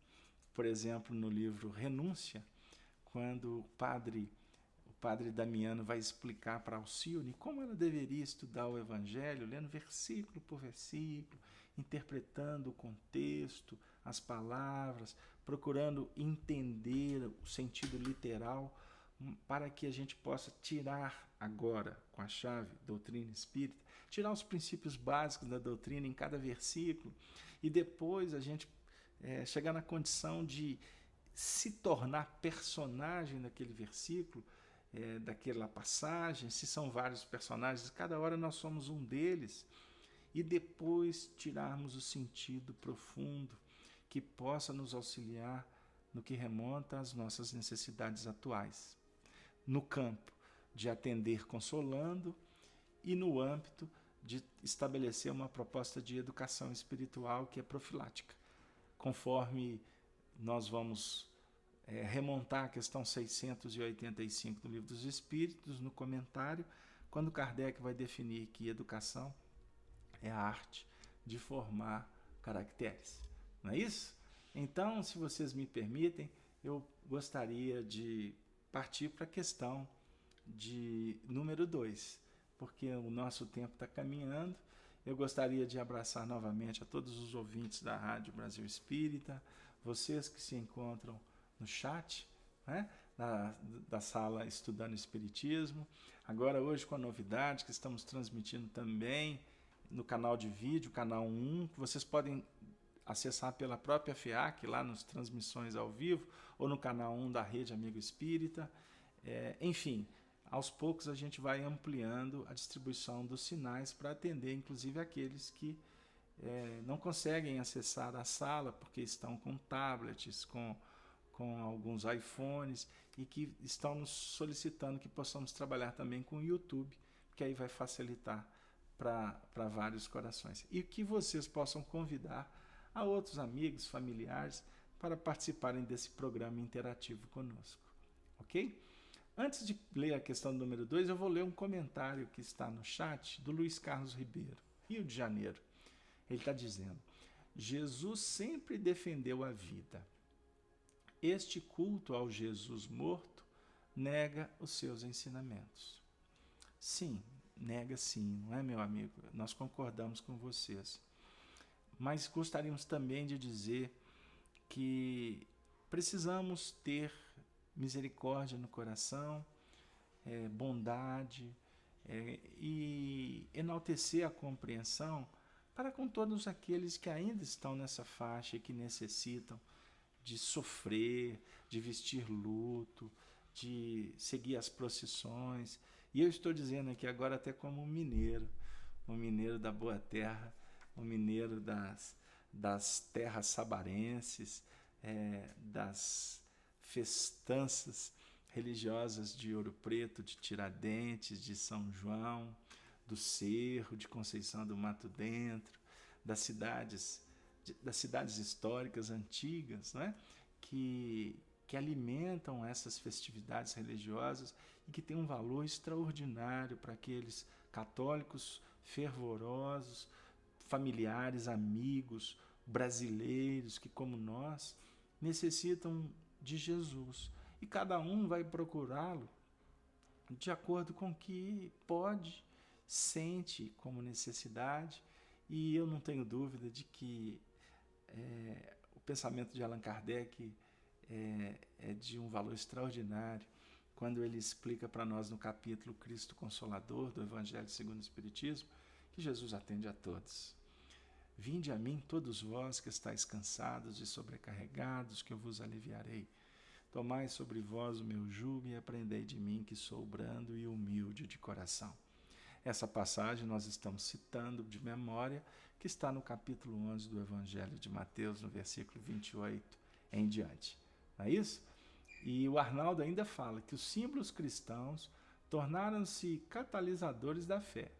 por exemplo, no livro Renúncia, quando o padre Damiano vai explicar para Alcione como ela deveria estudar o Evangelho, lendo versículo por versículo, interpretando o contexto, as palavras, procurando entender o sentido literal, para que a gente possa tirar agora, com a chave doutrina espírita, tirar os princípios básicos da doutrina em cada versículo, e depois a gente chegar na condição de se tornar personagem daquele versículo, daquela passagem, se são vários personagens, cada hora nós somos um deles, e depois tirarmos o sentido profundo que possa nos auxiliar no que remonta às nossas necessidades atuais, no campo de atender consolando e no âmbito de estabelecer uma proposta de educação espiritual que é profilática. Conforme nós vamos remontar a questão 685 do Livro dos Espíritos, no comentário, quando Kardec vai definir que educação é a arte de formar caracteres. Não é isso? Então, se vocês me permitem, eu gostaria de partir para a questão de número 2, porque o nosso tempo está caminhando. Eu gostaria de abraçar novamente a todos os ouvintes da Rádio Brasil Espírita, vocês que se encontram no chat, né, da sala Estudando Espiritismo. Agora, hoje, com a novidade que estamos transmitindo também no canal de vídeo, canal 1, que vocês podem acessar pela própria FEAC, lá nas transmissões ao vivo, ou no canal 1 da Rede Amigo Espírita. Enfim, aos poucos a gente vai ampliando a distribuição dos sinais para atender, inclusive, aqueles que não conseguem acessar a sala porque estão com tablets, com alguns iPhones, e que estão nos solicitando que possamos trabalhar também com o YouTube, que aí vai facilitar para vários corações. E que vocês possam convidar a outros amigos, familiares, para participarem desse programa interativo conosco. Ok? Antes de ler a questão número 2, eu vou ler um comentário que está no chat do Luiz Carlos Ribeiro, Rio de Janeiro. Ele está dizendo: Jesus sempre defendeu a vida. Este culto ao Jesus morto nega os seus ensinamentos. Sim, nega sim, não é, meu amigo? Nós concordamos com vocês. Mas gostaríamos também de dizer que precisamos ter misericórdia no coração, bondade, e enaltecer a compreensão para com todos aqueles que ainda estão nessa faixa e que necessitam de sofrer, de vestir luto, de seguir as procissões. E eu estou dizendo aqui agora até como um mineiro da boa terra, um mineiro das terras sabarenses, das festanças religiosas de Ouro Preto, de Tiradentes, de São João, do Cerro, de Conceição do Mato Dentro, das cidades históricas antigas, né? que alimentam essas festividades religiosas e que têm um valor extraordinário para aqueles católicos fervorosos, familiares, amigos, brasileiros que, como nós, necessitam de Jesus. E cada um vai procurá-lo de acordo com o que pode, sente como necessidade. E eu não tenho dúvida de que o pensamento de Allan Kardec é de um valor extraordinário quando ele explica para nós no capítulo Cristo Consolador do Evangelho segundo o Espiritismo que Jesus atende a todos. Vinde a mim todos vós que estáis cansados e sobrecarregados, que eu vos aliviarei. Tomai sobre vós o meu jugo e aprendei de mim, que sou brando e humilde de coração. Essa passagem nós estamos citando de memória, que está no capítulo 11 do Evangelho de Mateus, no versículo 28 em diante. Não é isso? E o Arnaldo ainda fala que os símbolos cristãos tornaram-se catalisadores da fé.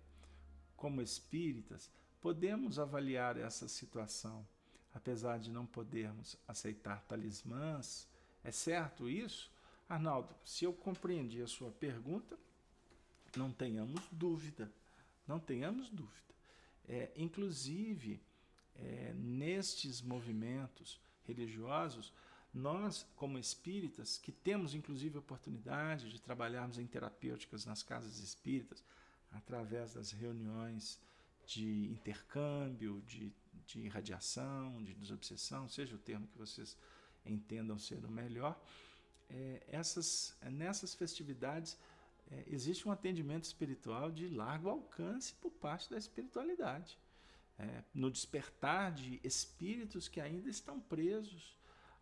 Como espíritas, podemos avaliar essa situação, apesar de não podermos aceitar talismãs. É certo isso? Arnaldo, se eu compreendi a sua pergunta, não tenhamos dúvida. Não tenhamos dúvida. Inclusive, nestes movimentos religiosos, nós, como espíritas, que temos inclusive a oportunidade de trabalharmos em terapêuticas nas casas espíritas, através das reuniões de intercâmbio, de irradiação, de desobsessão, seja o termo que vocês entendam ser o melhor, nessas festividades existe um atendimento espiritual de largo alcance por parte da espiritualidade, no despertar de espíritos que ainda estão presos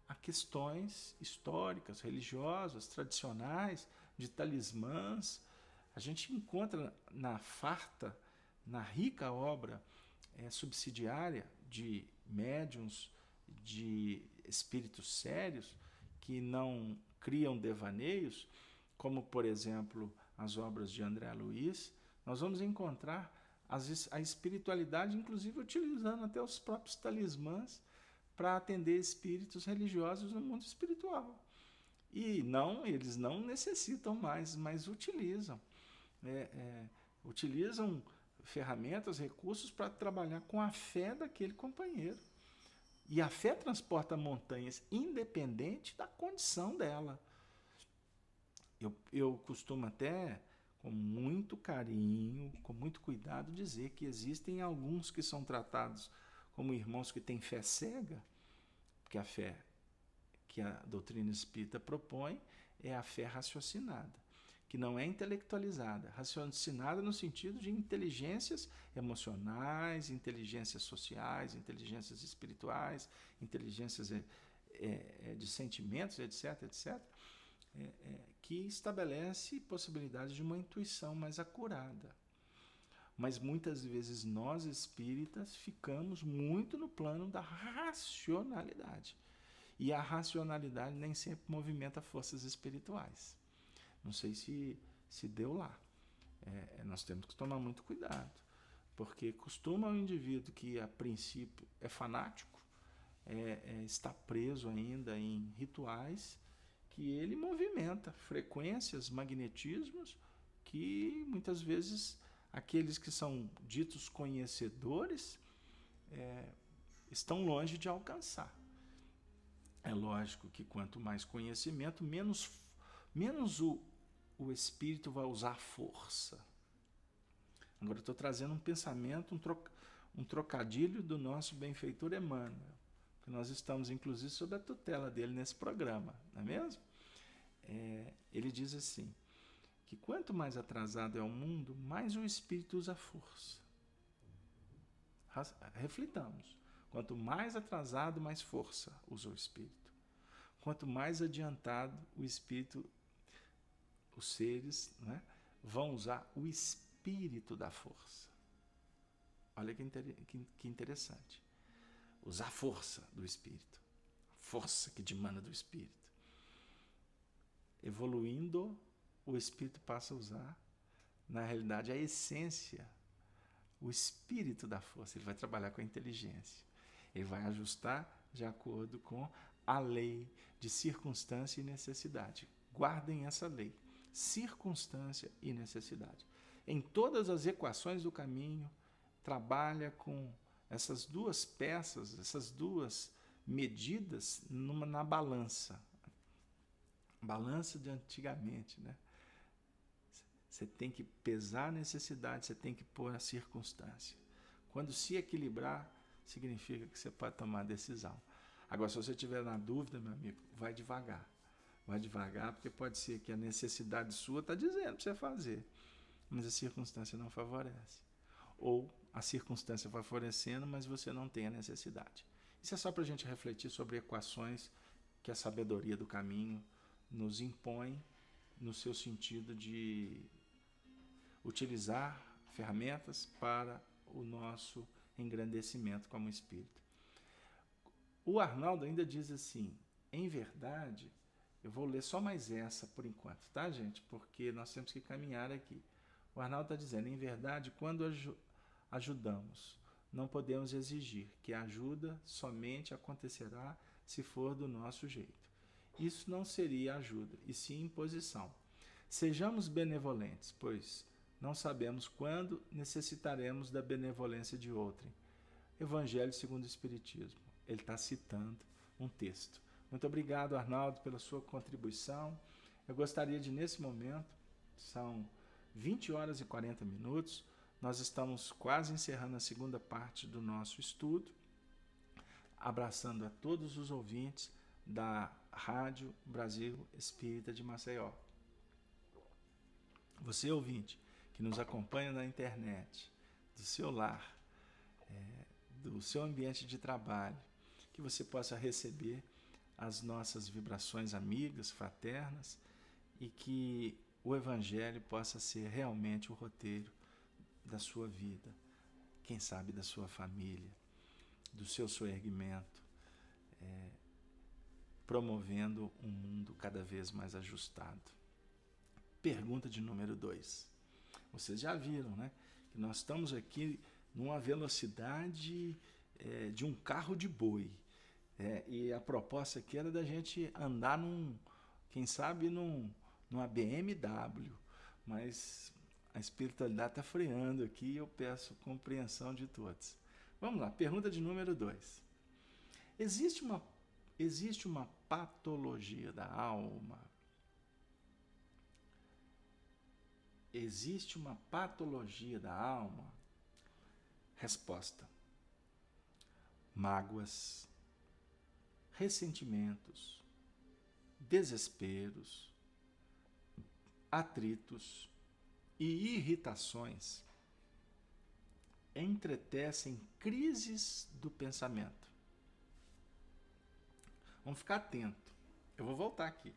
a questões históricas, religiosas, tradicionais, de talismãs. A gente encontra na rica obra subsidiária de médiuns, de espíritos sérios, que não criam devaneios, como, por exemplo, as obras de André Luiz, nós vamos encontrar a espiritualidade, inclusive utilizando até os próprios talismãs para atender espíritos religiosos no mundo espiritual. E eles não necessitam mais, mas utilizam. Utilizam ferramentas, recursos para trabalhar com a fé daquele companheiro. E a fé transporta montanhas, independente da condição dela. Eu costumo até, com muito carinho, com muito cuidado, dizer que existem alguns que são tratados como irmãos que têm fé cega, porque a fé que a doutrina espírita propõe é a fé raciocinada, que não é intelectualizada, raciocinada no sentido de inteligências emocionais, inteligências sociais, inteligências espirituais, inteligências de sentimentos, etc., etc., que estabelece possibilidades de uma intuição mais acurada. Mas muitas vezes nós espíritas ficamos muito no plano da racionalidade. E a racionalidade nem sempre movimenta forças espirituais. Não sei se deu lá. Nós temos que tomar muito cuidado, porque costuma o indivíduo que a princípio é fanático, está preso ainda em rituais, que ele movimenta frequências, magnetismos, que muitas vezes aqueles que são ditos conhecedores estão longe de alcançar. É lógico que quanto mais conhecimento, menos o espírito vai usar força. Agora eu estou trazendo um pensamento, um trocadilho do nosso benfeitor Emmanuel, que nós estamos inclusive sob a tutela dele nesse programa, não é mesmo? Ele diz assim, que quanto mais atrasado é o mundo, mais o espírito usa força. Reflitamos. Quanto mais atrasado, mais força usa o espírito. Quanto mais adiantado o espírito, os seres, né, vão usar o espírito da força. Olha que interessante. Usar a força do espírito. A força que dimana do espírito. Evoluindo, o espírito passa a usar, na realidade, a essência, o espírito da força. Ele vai trabalhar com a inteligência. Ele vai ajustar de acordo com a lei de circunstância e necessidade. Guardem essa lei. Circunstância e necessidade. Em todas as equações do caminho, trabalha com essas duas peças, essas duas medidas na balança. Balança de antigamente, né? Você tem que pesar a necessidade, você tem que pôr a circunstância. Quando se equilibrar, significa que você pode tomar a decisão. Agora, se você estiver na dúvida, meu amigo, vai devagar. Vai devagar, porque pode ser que a necessidade sua está dizendo para você fazer, mas a circunstância não favorece. Ou a circunstância favorecendo, mas você não tem a necessidade. Isso é só para a gente refletir sobre equações que a sabedoria do caminho nos impõe no seu sentido de utilizar ferramentas para o nosso engrandecimento como espírito. O Arnaldo ainda diz assim, em verdade, eu vou ler só mais essa por enquanto, tá, gente? Porque nós temos que caminhar aqui. O Arnaldo está dizendo, em verdade, quando ajudamos, não podemos exigir que a ajuda somente acontecerá se for do nosso jeito. Isso não seria ajuda, e sim imposição. Sejamos benevolentes, pois não sabemos quando necessitaremos da benevolência de outrem. Evangelho segundo o Espiritismo. Ele está citando um texto. Muito obrigado, Arnaldo, pela sua contribuição. Eu gostaria de, nesse momento, são 20 horas e 40 minutos, nós estamos quase encerrando a segunda parte do nosso estudo, abraçando a todos os ouvintes da Rádio Brasil Espírita de Maceió. Você, ouvinte, que nos acompanha na internet, do seu lar, do seu ambiente de trabalho, que você possa receber as nossas vibrações amigas, fraternas, e que o Evangelho possa ser realmente o roteiro da sua vida, quem sabe da sua família, do seu soerguimento, promovendo um mundo cada vez mais ajustado. Pergunta de número 2. Vocês já viram, né? Que nós estamos aqui numa velocidade de um carro de boi. E a proposta aqui era da gente andar quem sabe numa BMW. Mas a espiritualidade está freando aqui e eu peço compreensão de todos. Vamos lá, pergunta de número 2. Existe uma patologia da alma? Existe uma patologia da alma? Resposta: mágoas, ressentimentos, desesperos, atritos e irritações entretecem crises do pensamento. Vamos ficar atento. Eu vou voltar aqui.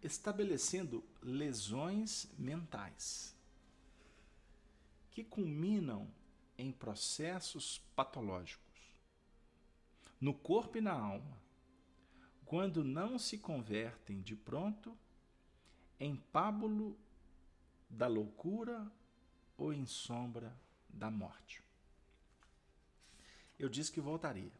Estabelecendo lesões mentais que culminam em processos patológicos no corpo e na alma, quando não se convertem de pronto em pábulo da loucura ou em sombra da morte. Eu disse que voltaria.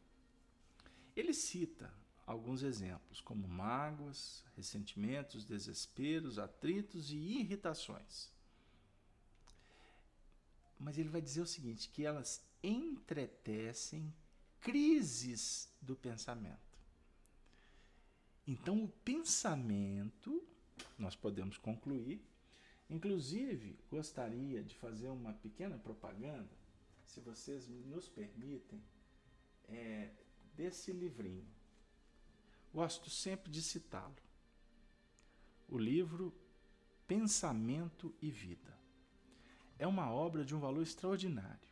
Ele cita alguns exemplos, como mágoas, ressentimentos, desesperos, atritos e irritações. Mas ele vai dizer o seguinte, que elas entretecem crises do pensamento. Então, o pensamento, nós podemos concluir, inclusive, gostaria de fazer uma pequena propaganda, se vocês nos permitem, desse livrinho. Gosto sempre de citá-lo. O livro Pensamento e Vida. É uma obra de um valor extraordinário.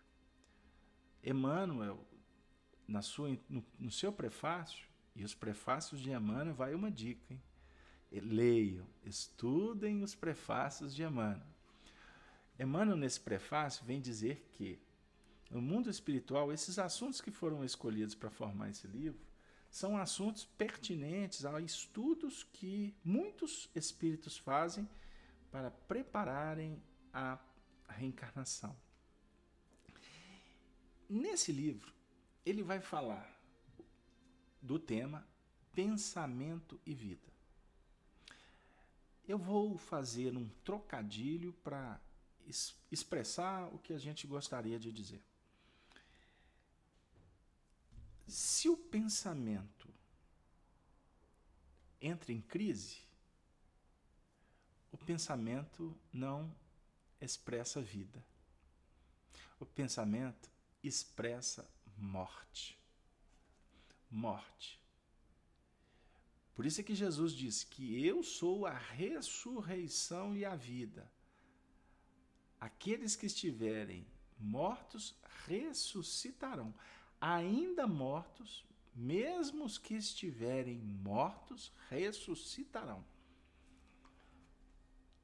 Emmanuel, no seu prefácio, e os prefácios de Emmanuel, vai uma dica, hein? Leiam, estudem os prefácios de Emmanuel. Emmanuel, nesse prefácio, vem dizer que, no mundo espiritual, esses assuntos que foram escolhidos para formar esse livro são assuntos pertinentes a estudos que muitos espíritos fazem para prepararem a reencarnação. Nesse livro, ele vai falar do tema pensamento e vida. Eu vou fazer um trocadilho para expressar o que a gente gostaria de dizer. Se o pensamento entra em crise, o pensamento não expressa vida. O pensamento expressa morte. Morte. Por isso é que Jesus disse que eu sou a ressurreição e a vida. Aqueles que estiverem mortos ressuscitarão. Ainda mortos, mesmo os que estiverem mortos, ressuscitarão.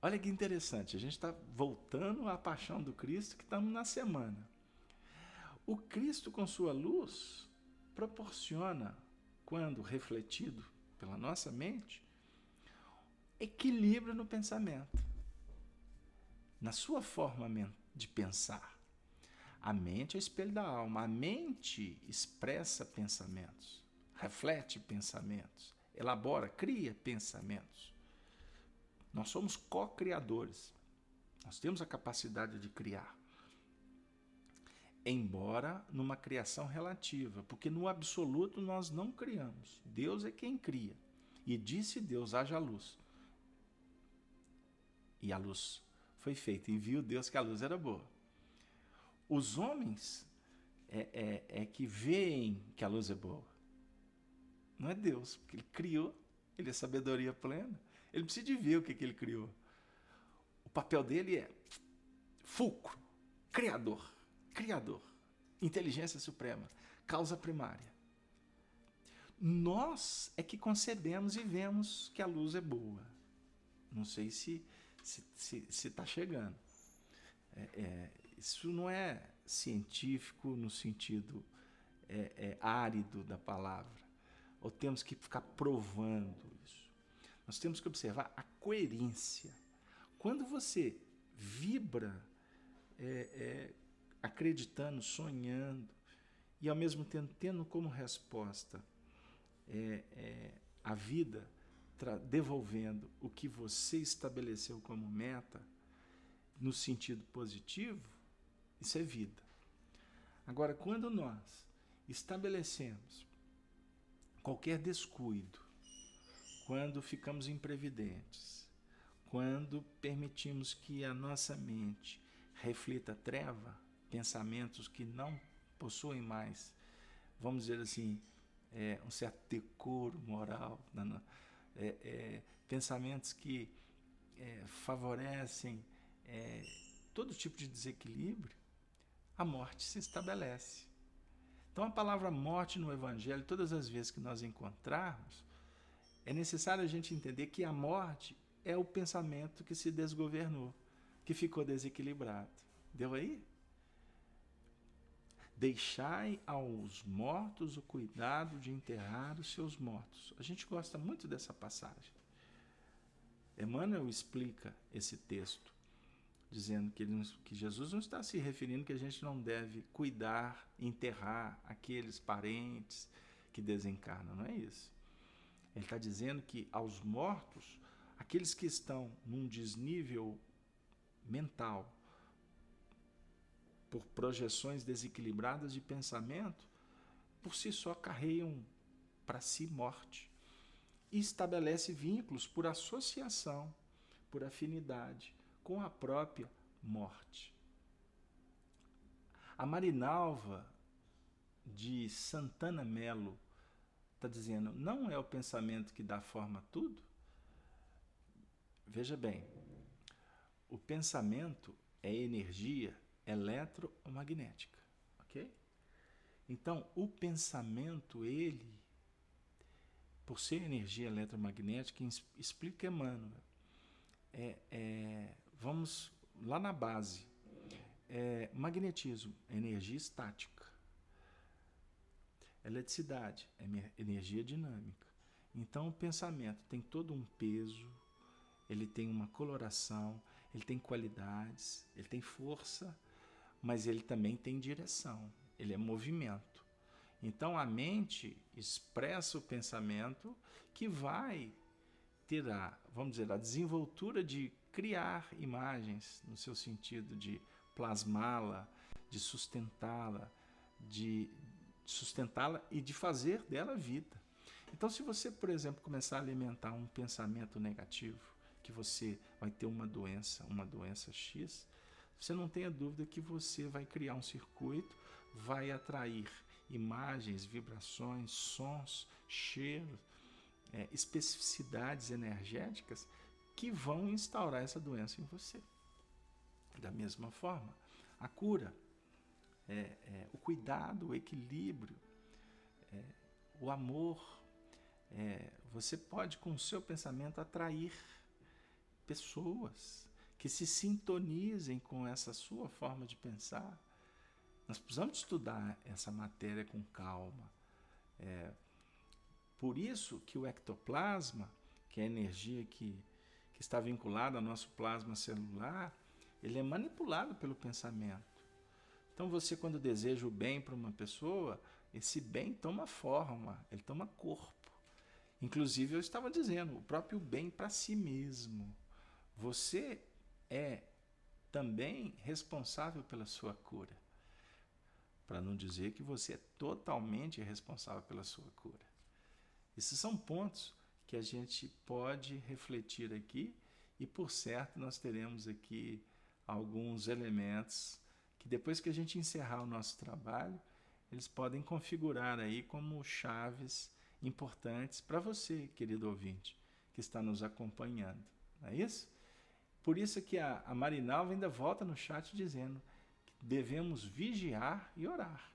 Olha que interessante, a gente está voltando à paixão do Cristo, que estamos na semana. O Cristo, com sua luz, proporciona, quando refletido pela nossa mente, equilíbrio no pensamento, na sua forma de pensar. A mente é o espelho da alma. A mente expressa pensamentos, reflete pensamentos, elabora, cria pensamentos. Nós somos co-criadores. Nós temos a capacidade de criar. Embora numa criação relativa, porque no absoluto nós não criamos. Deus é quem cria. E disse Deus, haja luz. E a luz foi feita. E viu Deus que a luz era boa. Os homens que veem que a luz é boa. Não é Deus, porque Ele criou, Ele é sabedoria plena. Ele precisa de ver o que Ele criou. O papel dele é fulcro, criador, inteligência suprema, causa primária. Nós é que concebemos e vemos que a luz é boa. Não sei se está chegando. Isso não é científico no sentido árido da palavra. Ou temos que ficar provando isso. Nós temos que observar a coerência. Quando você vibra acreditando, sonhando, e ao mesmo tempo tendo como resposta a vida, devolvendo o que você estabeleceu como meta, no sentido positivo, isso é vida. Agora, quando nós estabelecemos qualquer descuido, quando ficamos imprevidentes, quando permitimos que a nossa mente reflita treva, pensamentos que não possuem mais, vamos dizer assim, um certo decoro moral, pensamentos que favorecem todo tipo de desequilíbrio, a morte se estabelece. Então a palavra morte no Evangelho, todas as vezes que nós encontrarmos, é necessário a gente entender que a morte é o pensamento que se desgovernou, que ficou desequilibrado. Deu aí? Deixai aos mortos o cuidado de enterrar os seus mortos. A gente gosta muito dessa passagem. Emmanuel explica esse texto, dizendo que Jesus não está se referindo que a gente não deve cuidar, enterrar aqueles parentes que desencarnam, não é isso. Ele está dizendo que aos mortos, aqueles que estão num desnível mental, por projeções desequilibradas de pensamento, por si só carregam para si morte. E estabelece vínculos por associação, por afinidade com a própria morte. A Marinalva de Santana Melo está dizendo, não é o pensamento que dá forma a tudo? Veja bem, o pensamento é energia eletromagnética, ok? Então, o pensamento, ele, por ser energia eletromagnética, explica Emmanuel, vamos lá na base, magnetismo, energia estática, eletricidade, energia dinâmica. Então, o pensamento tem todo um peso, ele tem uma coloração, ele tem qualidades, ele tem força, mas ele também tem direção, ele é movimento. Então a mente expressa o pensamento que vai ter vamos dizer, a desenvoltura de criar imagens, no seu sentido de plasmá-la, de sustentá-la e de fazer dela vida. Então, se você, por exemplo, começar a alimentar um pensamento negativo, que você vai ter uma doença X, você não tenha dúvida que você vai criar um circuito, vai atrair imagens, vibrações, sons, cheiros, especificidades energéticas que vão instaurar essa doença em você. Da mesma forma, a cura, o cuidado, o equilíbrio, o amor, você pode com o seu pensamento atrair pessoas que se sintonizem com essa sua forma de pensar. Nós precisamos estudar essa matéria com calma. Por isso que o ectoplasma, que é a energia que está vinculada ao nosso plasma celular, ele é manipulado pelo pensamento. Então você, quando deseja o bem para uma pessoa, esse bem toma forma, ele toma corpo. Inclusive, eu estava dizendo, o próprio bem para si mesmo. Você é também responsável pela sua cura. Para não dizer que você é totalmente responsável pela sua cura. Esses são pontos que a gente pode refletir aqui e, por certo, nós teremos aqui alguns elementos que depois que a gente encerrar o nosso trabalho, eles podem configurar aí como chaves importantes para você, querido ouvinte, que está nos acompanhando. Não é isso? Por isso que a Marinalva ainda volta no chat dizendo que devemos vigiar e orar.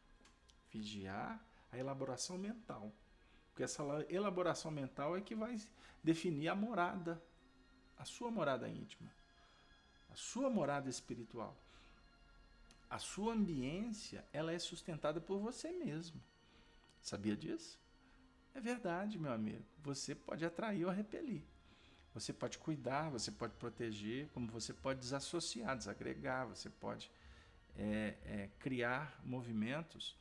Vigiar a elaboração mental. Porque essa elaboração mental é que vai definir a morada, a sua morada íntima, a sua morada espiritual. A sua ambiência, ela é sustentada por você mesmo. Sabia disso? É verdade, meu amigo. Você pode atrair ou repelir. Você pode cuidar, você pode proteger, como você pode desassociar, desagregar, você pode criar movimentos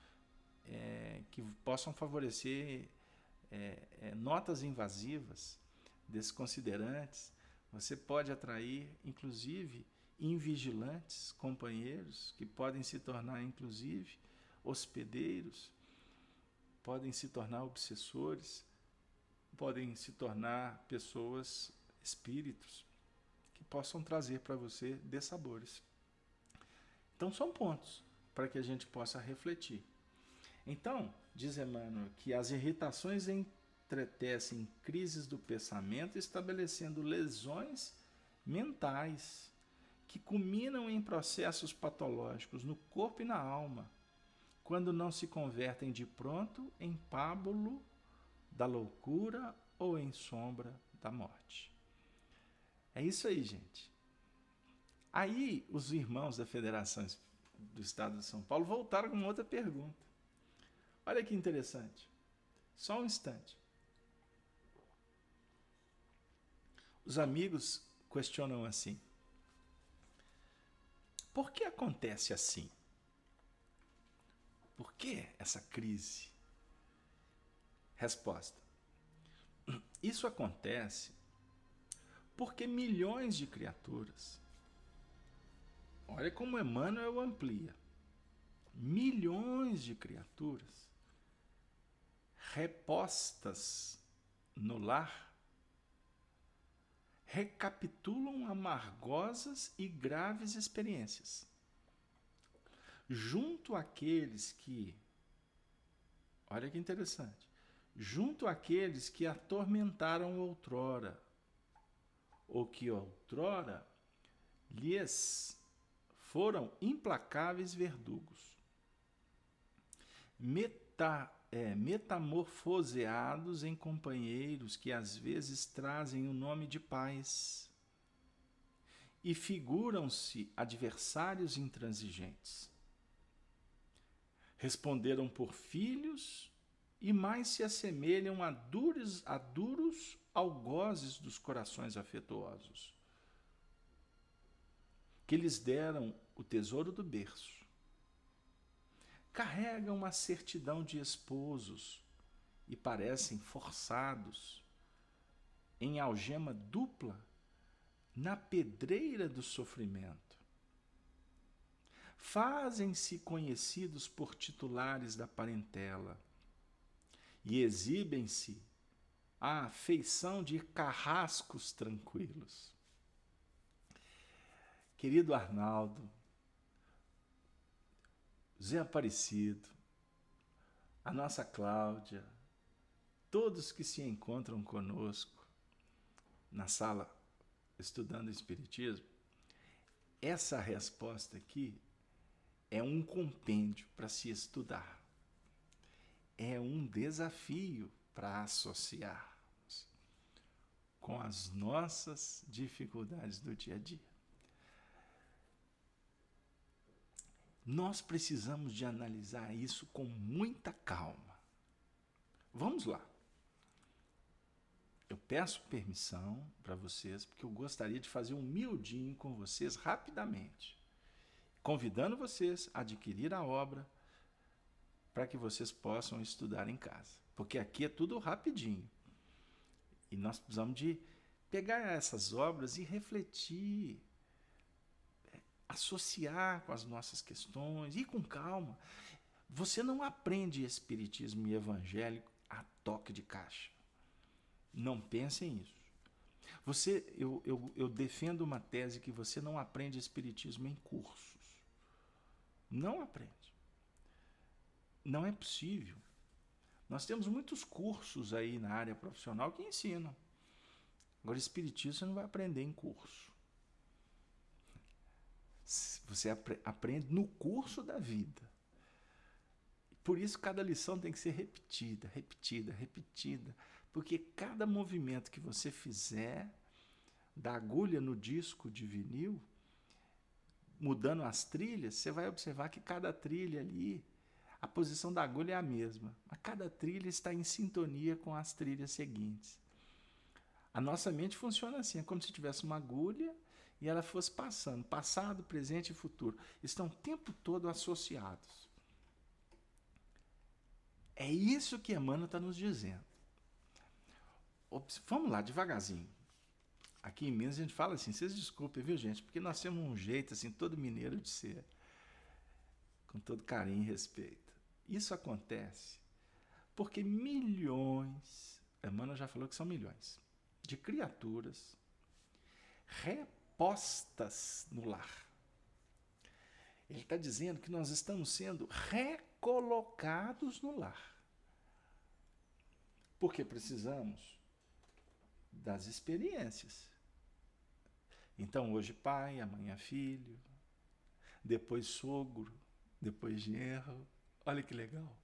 que possam favorecer notas invasivas, desconsiderantes. Você pode atrair, inclusive, invigilantes, companheiros, que podem se tornar, inclusive, hospedeiros, podem se tornar obsessores, podem se tornar pessoas, espíritos, que possam trazer para você dessabores. Então, são pontos para que a gente possa refletir. Então, diz Emmanuel que as irritações entretecem crises do pensamento, estabelecendo lesões mentais que culminam em processos patológicos no corpo e na alma, quando não se convertem de pronto em pábulo da loucura ou em sombra da morte. É isso aí, gente. Aí, os irmãos da Federação do Estado de São Paulo voltaram com outra pergunta. Olha que interessante. Só um instante. Os amigos questionam assim: por que acontece assim? Por que essa crise? Resposta: isso acontece porque milhões de criaturas, olha como Emmanuel amplia, milhões de criaturas repostas no lar recapitulam amargosas e graves experiências, junto àqueles que, olha que interessante, junto àqueles que atormentaram outrora, ou que outrora lhes foram implacáveis verdugos, metamorfoseados em companheiros que às vezes trazem o nome de pais e figuram-se adversários intransigentes. Responderam por filhos e mais se assemelham a duros algozes dos corações afetuosos, que lhes deram o tesouro do berço. Carregam a certidão de esposos e parecem forçados em algema dupla na pedreira do sofrimento. Fazem-se conhecidos por titulares da parentela e exibem-se à feição de carrascos tranquilos. Querido Arnaldo, Zé Aparecido, a nossa Cláudia, todos que se encontram conosco na sala estudando Espiritismo, essa resposta aqui é um compêndio para se estudar. É um desafio para associarmos com as nossas dificuldades do dia a dia. Nós precisamos de analisar isso com muita calma. Vamos lá. Eu peço permissão para vocês, porque eu gostaria de fazer um miudinho com vocês rapidamente, convidando vocês a adquirir a obra para que vocês possam estudar em casa. Porque aqui é tudo rapidinho. E nós precisamos de pegar essas obras e refletir, associar com as nossas questões, ir com calma. Você não aprende Espiritismo e Evangelho a toque de caixa. Não pensem nisso. Eu defendo uma tese que você não aprende Espiritismo em cursos. Não aprende. Não é possível. Nós temos muitos cursos aí na área profissional que ensinam. Agora, Espiritismo você não vai aprender em curso. Você aprende no curso da vida. Por isso, cada lição tem que ser repetida, repetida, repetida. Porque cada movimento que você fizer da agulha no disco de vinil, mudando as trilhas, você vai observar que cada trilha ali, a posição da agulha é a mesma. Mas cada trilha está em sintonia com as trilhas seguintes. A nossa mente funciona assim, é como se tivesse uma agulha e ela fosse passando, passado, presente e futuro. Estão o tempo todo associados. É isso que Emmanuel está nos dizendo. Vamos lá, devagarzinho. Aqui em Minas a gente fala assim, vocês desculpem, viu, gente? Porque nós temos um jeito assim, todo mineiro de ser, com todo carinho e respeito. Isso acontece porque milhões, Emmanuel já falou que são milhões, de criaturas repostas no lar. Ele está dizendo que nós estamos sendo recolocados no lar. Porque precisamos das experiências. Então, hoje pai, amanhã filho, depois sogro, depois genro, olha que legal.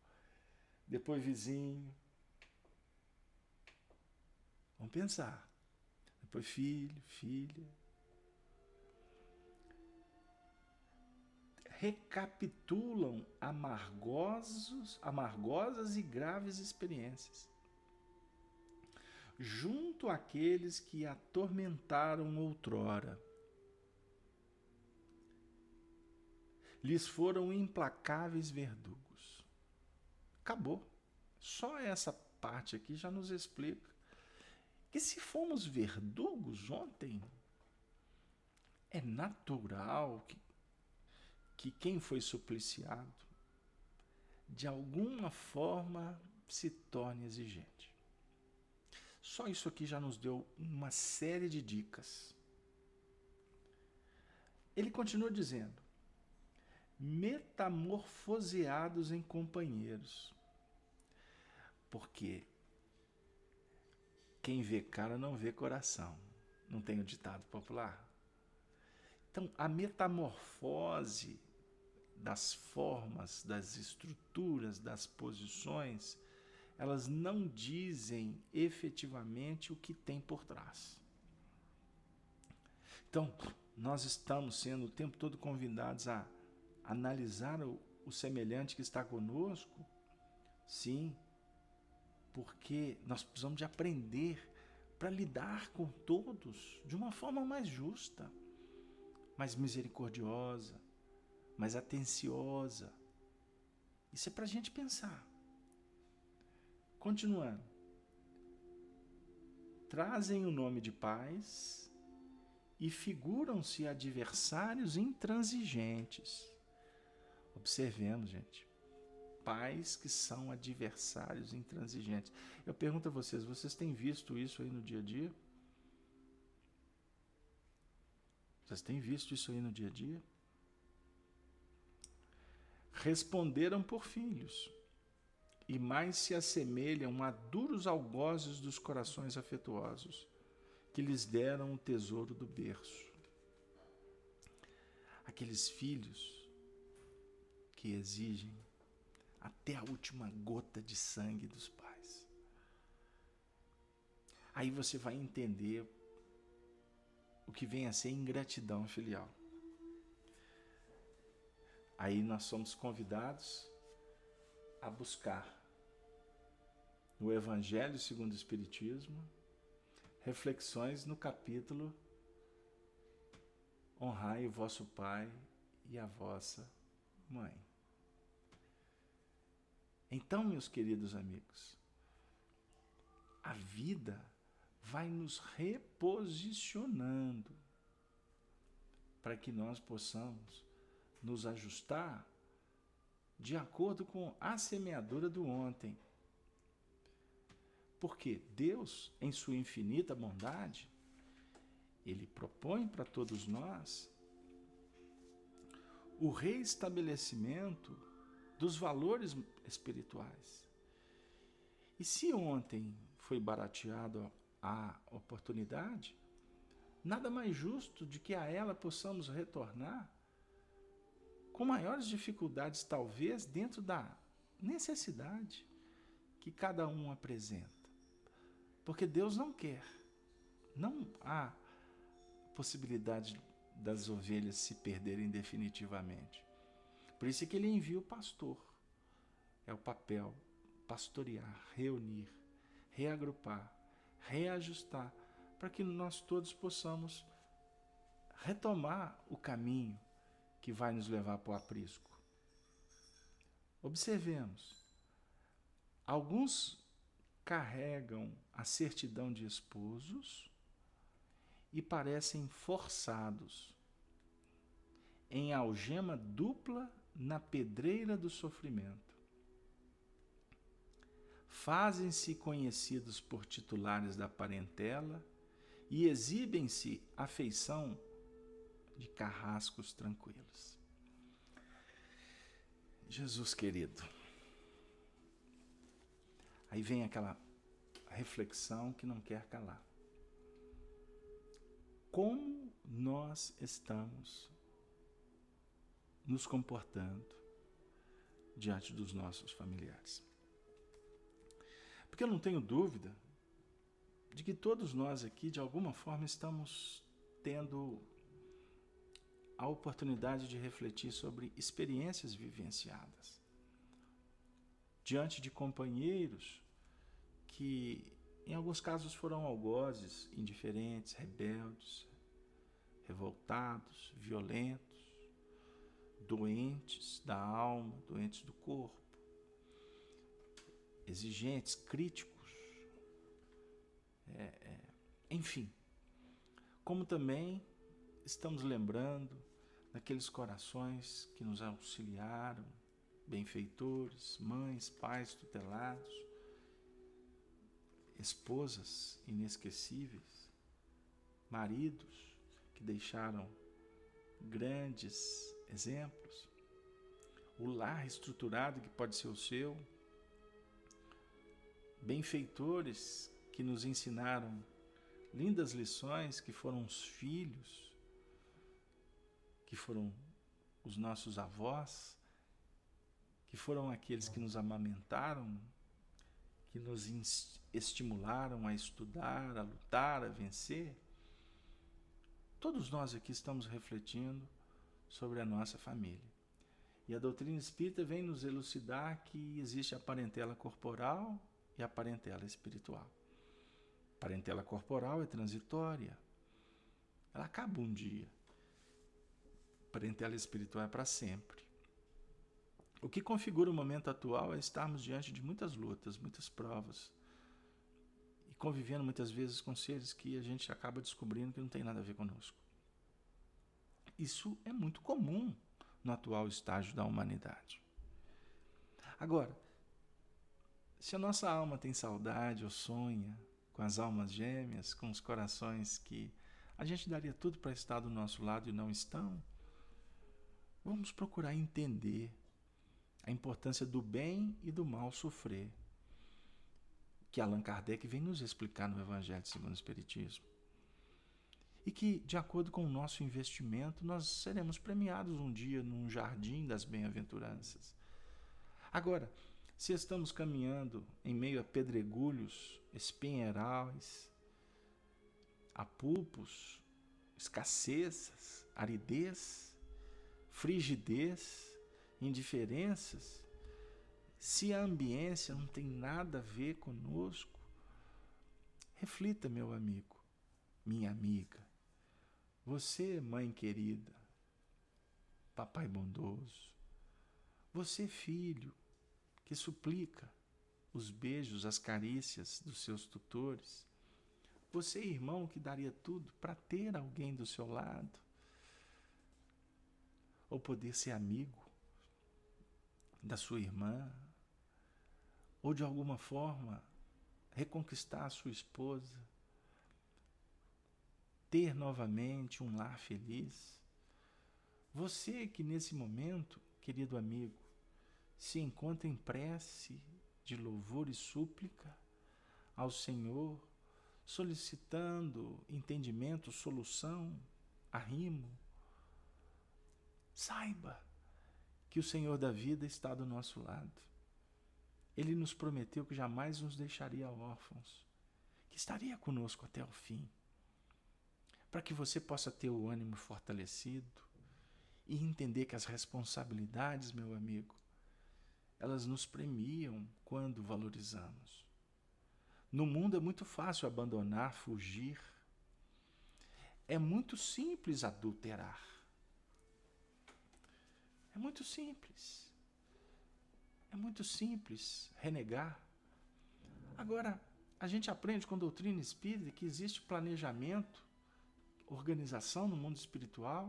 Depois vizinho. Vamos pensar. Depois filho, filha. Recapitulam amargosas e graves experiências, junto àqueles que atormentaram outrora. Lhes foram implacáveis verdugos. Acabou. Só essa parte aqui já nos explica que se fomos verdugos ontem, é natural que quem foi supliciado, de alguma forma, se torne exigente. Só isso aqui já nos deu uma série de dicas. Ele continua dizendo: metamorfoseados em companheiros. Porque quem vê cara não vê coração. Não tem o ditado popular? Então, a metamorfose das formas, das estruturas, das posições, elas não dizem efetivamente o que tem por trás. Então, nós estamos sendo o tempo todo convidados a analisar o semelhante que está conosco, sim, porque nós precisamos de aprender para lidar com todos de uma forma mais justa, mais misericordiosa, mais atenciosa. Isso é para a gente pensar. Continuando. Trazem o nome de paz e figuram-se adversários intransigentes. Observemos, gente. Pais que são adversários intransigentes. Eu pergunto a vocês, vocês têm visto isso aí no dia a dia? Vocês têm visto isso aí no dia a dia? Responderam por filhos, e mais se assemelham a duros algozes dos corações afetuosos, que lhes deram o tesouro do berço. Aqueles filhos que exigem até a última gota de sangue dos pais. Aí você vai entender o que vem a ser ingratidão filial. Aí nós somos convidados a buscar no Evangelho segundo o Espiritismo reflexões no capítulo Honrai o vosso pai e a vossa mãe. Então, meus queridos amigos, a vida vai nos reposicionando para que nós possamos nos ajustar de acordo com a semeadura do ontem. Porque Deus, em sua infinita bondade, Ele propõe para todos nós o reestabelecimento dos valores espirituais. E se ontem foi barateado a oportunidade, nada mais justo de que a ela possamos retornar com maiores dificuldades, talvez, dentro da necessidade que cada um apresenta. Porque Deus não quer, não há possibilidade das ovelhas se perderem definitivamente. Por isso é que Ele envia o pastor. É o papel, pastorear, reunir, reagrupar, reajustar, para que nós todos possamos retomar o caminho que vai nos levar para o aprisco. Observemos. Alguns carregam a certidão de esposos e parecem forçados em algema dupla na pedreira do sofrimento. Fazem-se conhecidos por titulares da parentela e exibem-se à feição de carrascos tranquilos. Jesus querido, aí vem aquela reflexão que não quer calar. Como nós estamos nos comportando diante dos nossos familiares? Porque eu não tenho dúvida de que todos nós aqui, de alguma forma, estamos tendo a oportunidade de refletir sobre experiências vivenciadas diante de companheiros que, em alguns casos, foram algozes, indiferentes, rebeldes, revoltados, violentos, doentes da alma, doentes do corpo, exigentes, críticos, enfim. Como também estamos lembrando daqueles corações que nos auxiliaram, benfeitores, mães, pais tutelados, esposas inesquecíveis, maridos que deixaram grandes exemplos, o lar estruturado que pode ser o seu, benfeitores que nos ensinaram lindas lições, que foram os filhos, que foram os nossos avós, que foram aqueles que nos amamentaram, que nos estimularam a estudar, a lutar, a vencer. Todos nós aqui estamos refletindo sobre a nossa família. E a doutrina espírita vem nos elucidar que existe a parentela corporal e a parentela espiritual. A parentela corporal é transitória. Ela acaba um dia. A parentela espiritual é para sempre. O que configura o momento atual é estarmos diante de muitas lutas, muitas provas, e convivendo muitas vezes com seres que a gente acaba descobrindo que não tem nada a ver conosco. Isso é muito comum no atual estágio da humanidade. Agora, se a nossa alma tem saudade ou sonha com as almas gêmeas, com os corações que a gente daria tudo para estar do nosso lado e não estão, vamos procurar entender a importância do bem e do mal sofrer, que Allan Kardec vem nos explicar no Evangelho segundo o Espiritismo. E que, de acordo com o nosso investimento, nós seremos premiados um dia num jardim das bem-aventuranças. Agora, se estamos caminhando em meio a pedregulhos, espinheirais, apulpos, escassez, aridez, frigidez, indiferenças, se a ambiência não tem nada a ver conosco, reflita, meu amigo, minha amiga. Você, mãe querida, papai bondoso, você, filho, que suplica os beijos, as carícias dos seus tutores, você, irmão, que daria tudo para ter alguém do seu lado, ou poder ser amigo da sua irmã, ou de alguma forma reconquistar a sua esposa, ter novamente um lar feliz. Você que nesse momento, querido amigo, se encontra em prece de louvor e súplica ao Senhor, solicitando entendimento, solução, arrimo, saiba que o Senhor da vida está do nosso lado. Ele nos prometeu que jamais nos deixaria órfãos, que estaria conosco até o fim, para que você possa ter o ânimo fortalecido e entender que as responsabilidades, meu amigo, elas nos premiam quando valorizamos. No mundo é muito fácil abandonar, fugir, É muito simples adulterar. É muito simples. É muito simples renegar. Agora, a gente aprende com doutrina espírita que existe planejamento, organização no mundo espiritual,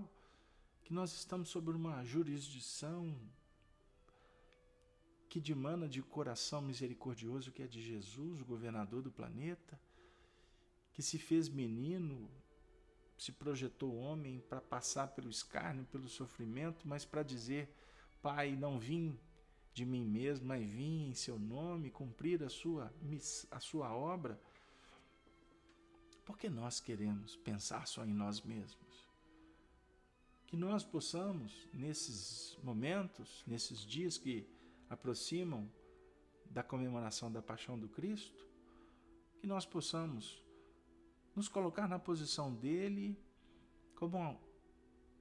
que nós estamos sob uma jurisdição que dimana de coração misericordioso, que é de Jesus, o governador do planeta, que se fez menino, se projetou homem para passar pelo escárnio, pelo sofrimento, mas para dizer: Pai, não vim de mim mesmo, mas vim em seu nome cumprir a sua obra. Porque nós queremos pensar só em nós mesmos. Que nós possamos, nesses momentos, nesses dias que aproximam da comemoração da Paixão do Cristo, que nós possamos nos colocar na posição dele como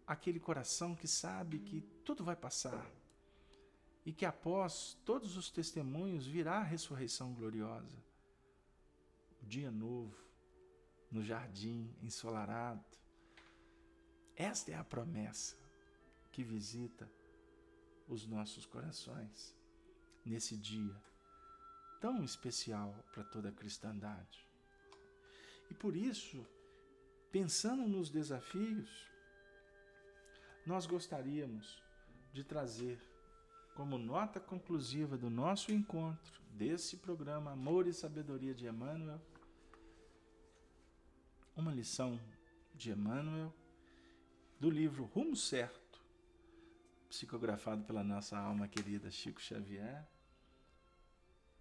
aquele coração que sabe que tudo vai passar e que após todos os testemunhos virá a ressurreição gloriosa, o dia novo, no jardim ensolarado. Esta é a promessa que visita os nossos corações nesse dia tão especial para toda a cristandade. E por isso, pensando nos desafios, nós gostaríamos de trazer como nota conclusiva do nosso encontro, desse programa Amor e Sabedoria de Emmanuel, uma lição de Emmanuel, do livro Rumo Certo, psicografado pela nossa alma querida Chico Xavier,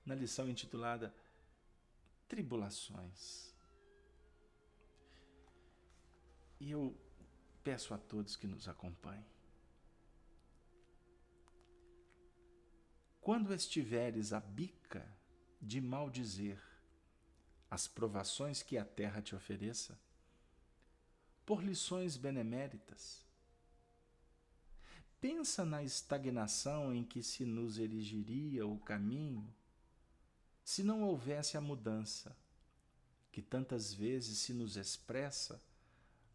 na lição intitulada Tribulações. E eu peço a todos que nos acompanhem. Quando estiveres à bica de maldizer as provações que a terra te ofereça, por lições beneméritas, pensa na estagnação em que se nos erigiria o caminho se não houvesse a mudança que tantas vezes se nos expressa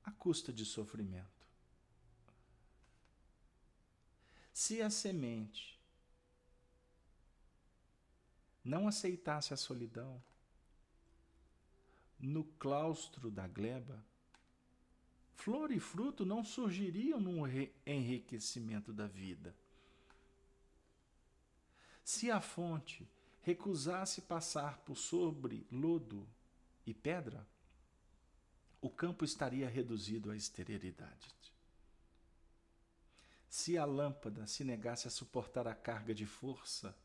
à custa de sofrimento. Se a semente não aceitasse a solidão no claustro da gleba, flor e fruto não surgiriam no enriquecimento da vida. Se a fonte recusasse passar por sobre lodo e pedra, o campo estaria reduzido à esterilidade. Se a lâmpada se negasse a suportar a carga de força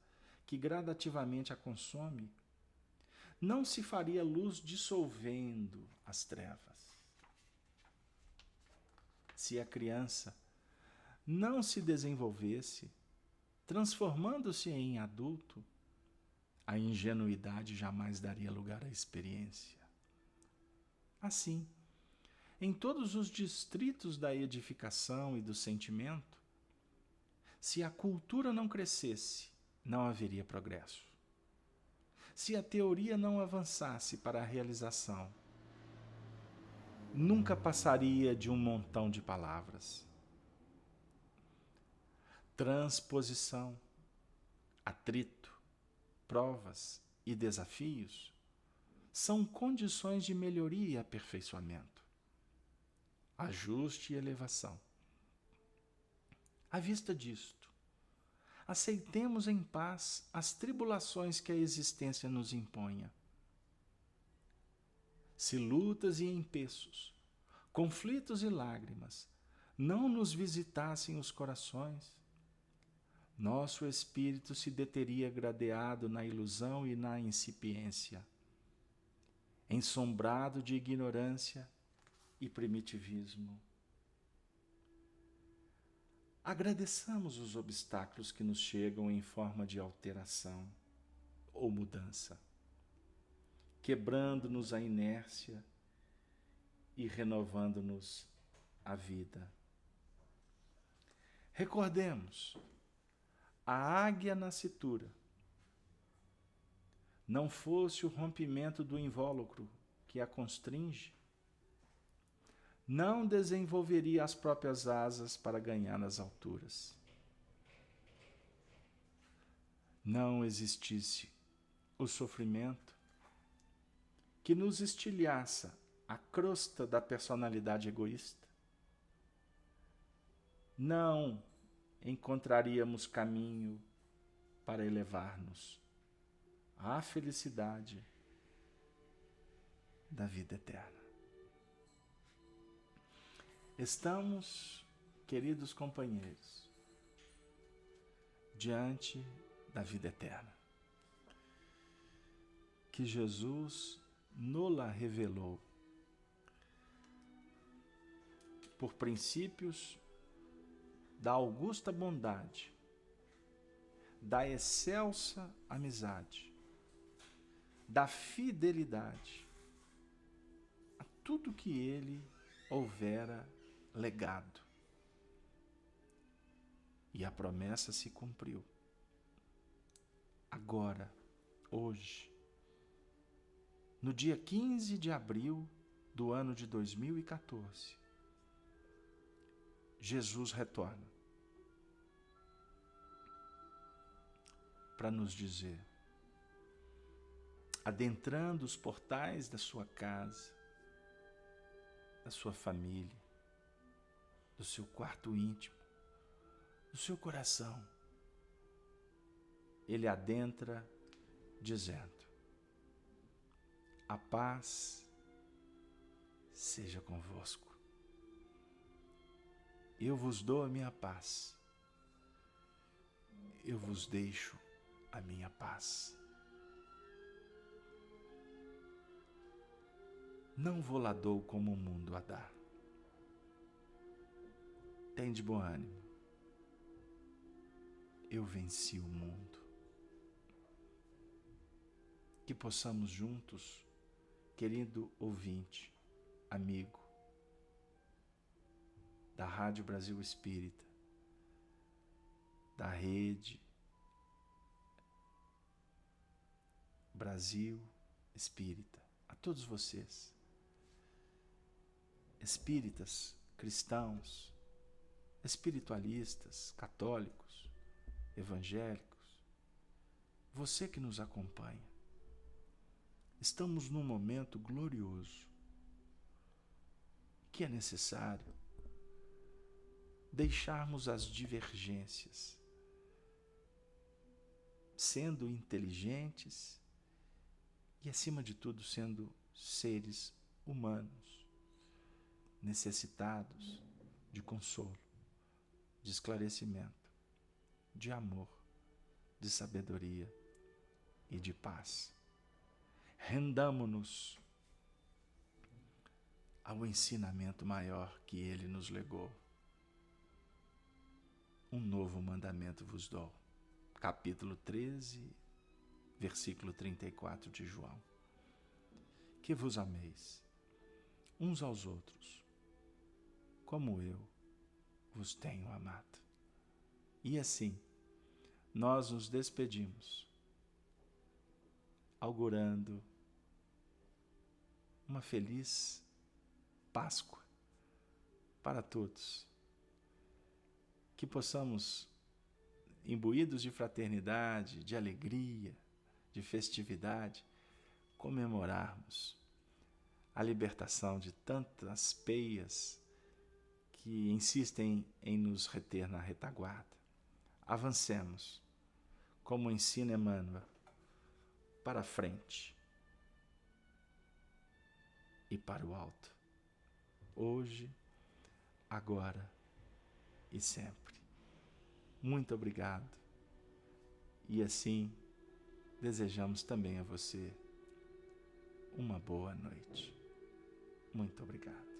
que gradativamente a consome, não se faria luz dissolvendo as trevas. Se a criança não se desenvolvesse, transformando-se em adulto, a ingenuidade jamais daria lugar à experiência. Assim, em todos os distritos da edificação e do sentimento, se a cultura não crescesse, não haveria progresso. Se a teoria não avançasse para a realização, nunca passaria de um montão de palavras. Transposição, atrito, provas e desafios são condições de melhoria e aperfeiçoamento, ajuste e elevação. À vista disto, aceitemos em paz as tribulações que a existência nos imponha. Se lutas e empeços, conflitos e lágrimas não nos visitassem os corações, nosso espírito se deteria gradeado na ilusão e na incipiência, ensombrado de ignorância e primitivismo. Agradeçamos os obstáculos que nos chegam em forma de alteração ou mudança, quebrando-nos a inércia e renovando-nos a vida. Recordemos, a águia nascitura não fosse o rompimento do invólucro que a constringe, não desenvolveria as próprias asas para ganhar nas alturas. Não existisse o sofrimento que nos estilhaça a crosta da personalidade egoísta, não encontraríamos caminho para elevar-nos à felicidade da vida eterna. Estamos, queridos companheiros, diante da vida eterna, que Jesus nos-la revelou por princípios da augusta bondade, da excelsa amizade, da fidelidade a tudo que ele houvera legado. E a promessa se cumpriu. Agora, hoje, no dia 15 de abril do ano de 2014, Jesus retorna para nos dizer, adentrando os portais da sua casa, da sua família, do seu quarto íntimo, do seu coração, ele adentra dizendo: a paz seja convosco. Eu vos dou a minha paz. Eu vos deixo a minha paz. Não vou lá dou como o mundo a dá. Tende bom ânimo. Eu venci o mundo. Que possamos juntos, querido ouvinte, amigo da Rádio Brasil Espírita, da Rede Brasil Espírita, a todos vocês, espíritas, cristãos, espiritualistas, católicos, evangélicos, você que nos acompanha, estamos num momento glorioso que é necessário deixarmos as divergências, sendo inteligentes e, acima de tudo, sendo seres humanos, necessitados de consolo, de esclarecimento, de amor, de sabedoria e de paz. Rendamo-nos ao ensinamento maior que ele nos legou. Um novo mandamento vos dou. Capítulo 13, versículo 34 de João. Que vos ameis uns aos outros, como eu vos tenho amado. E assim, nós nos despedimos, augurando uma feliz Páscoa para todos. Que possamos, imbuídos de fraternidade, de alegria, de festividade, comemorarmos a libertação de tantas peias que insistem em nos reter na retaguarda. Avancemos, como ensina Emmanuel, para a frente e para o alto, hoje, agora e sempre. Muito obrigado. E assim, desejamos também a você uma boa noite. Muito obrigado.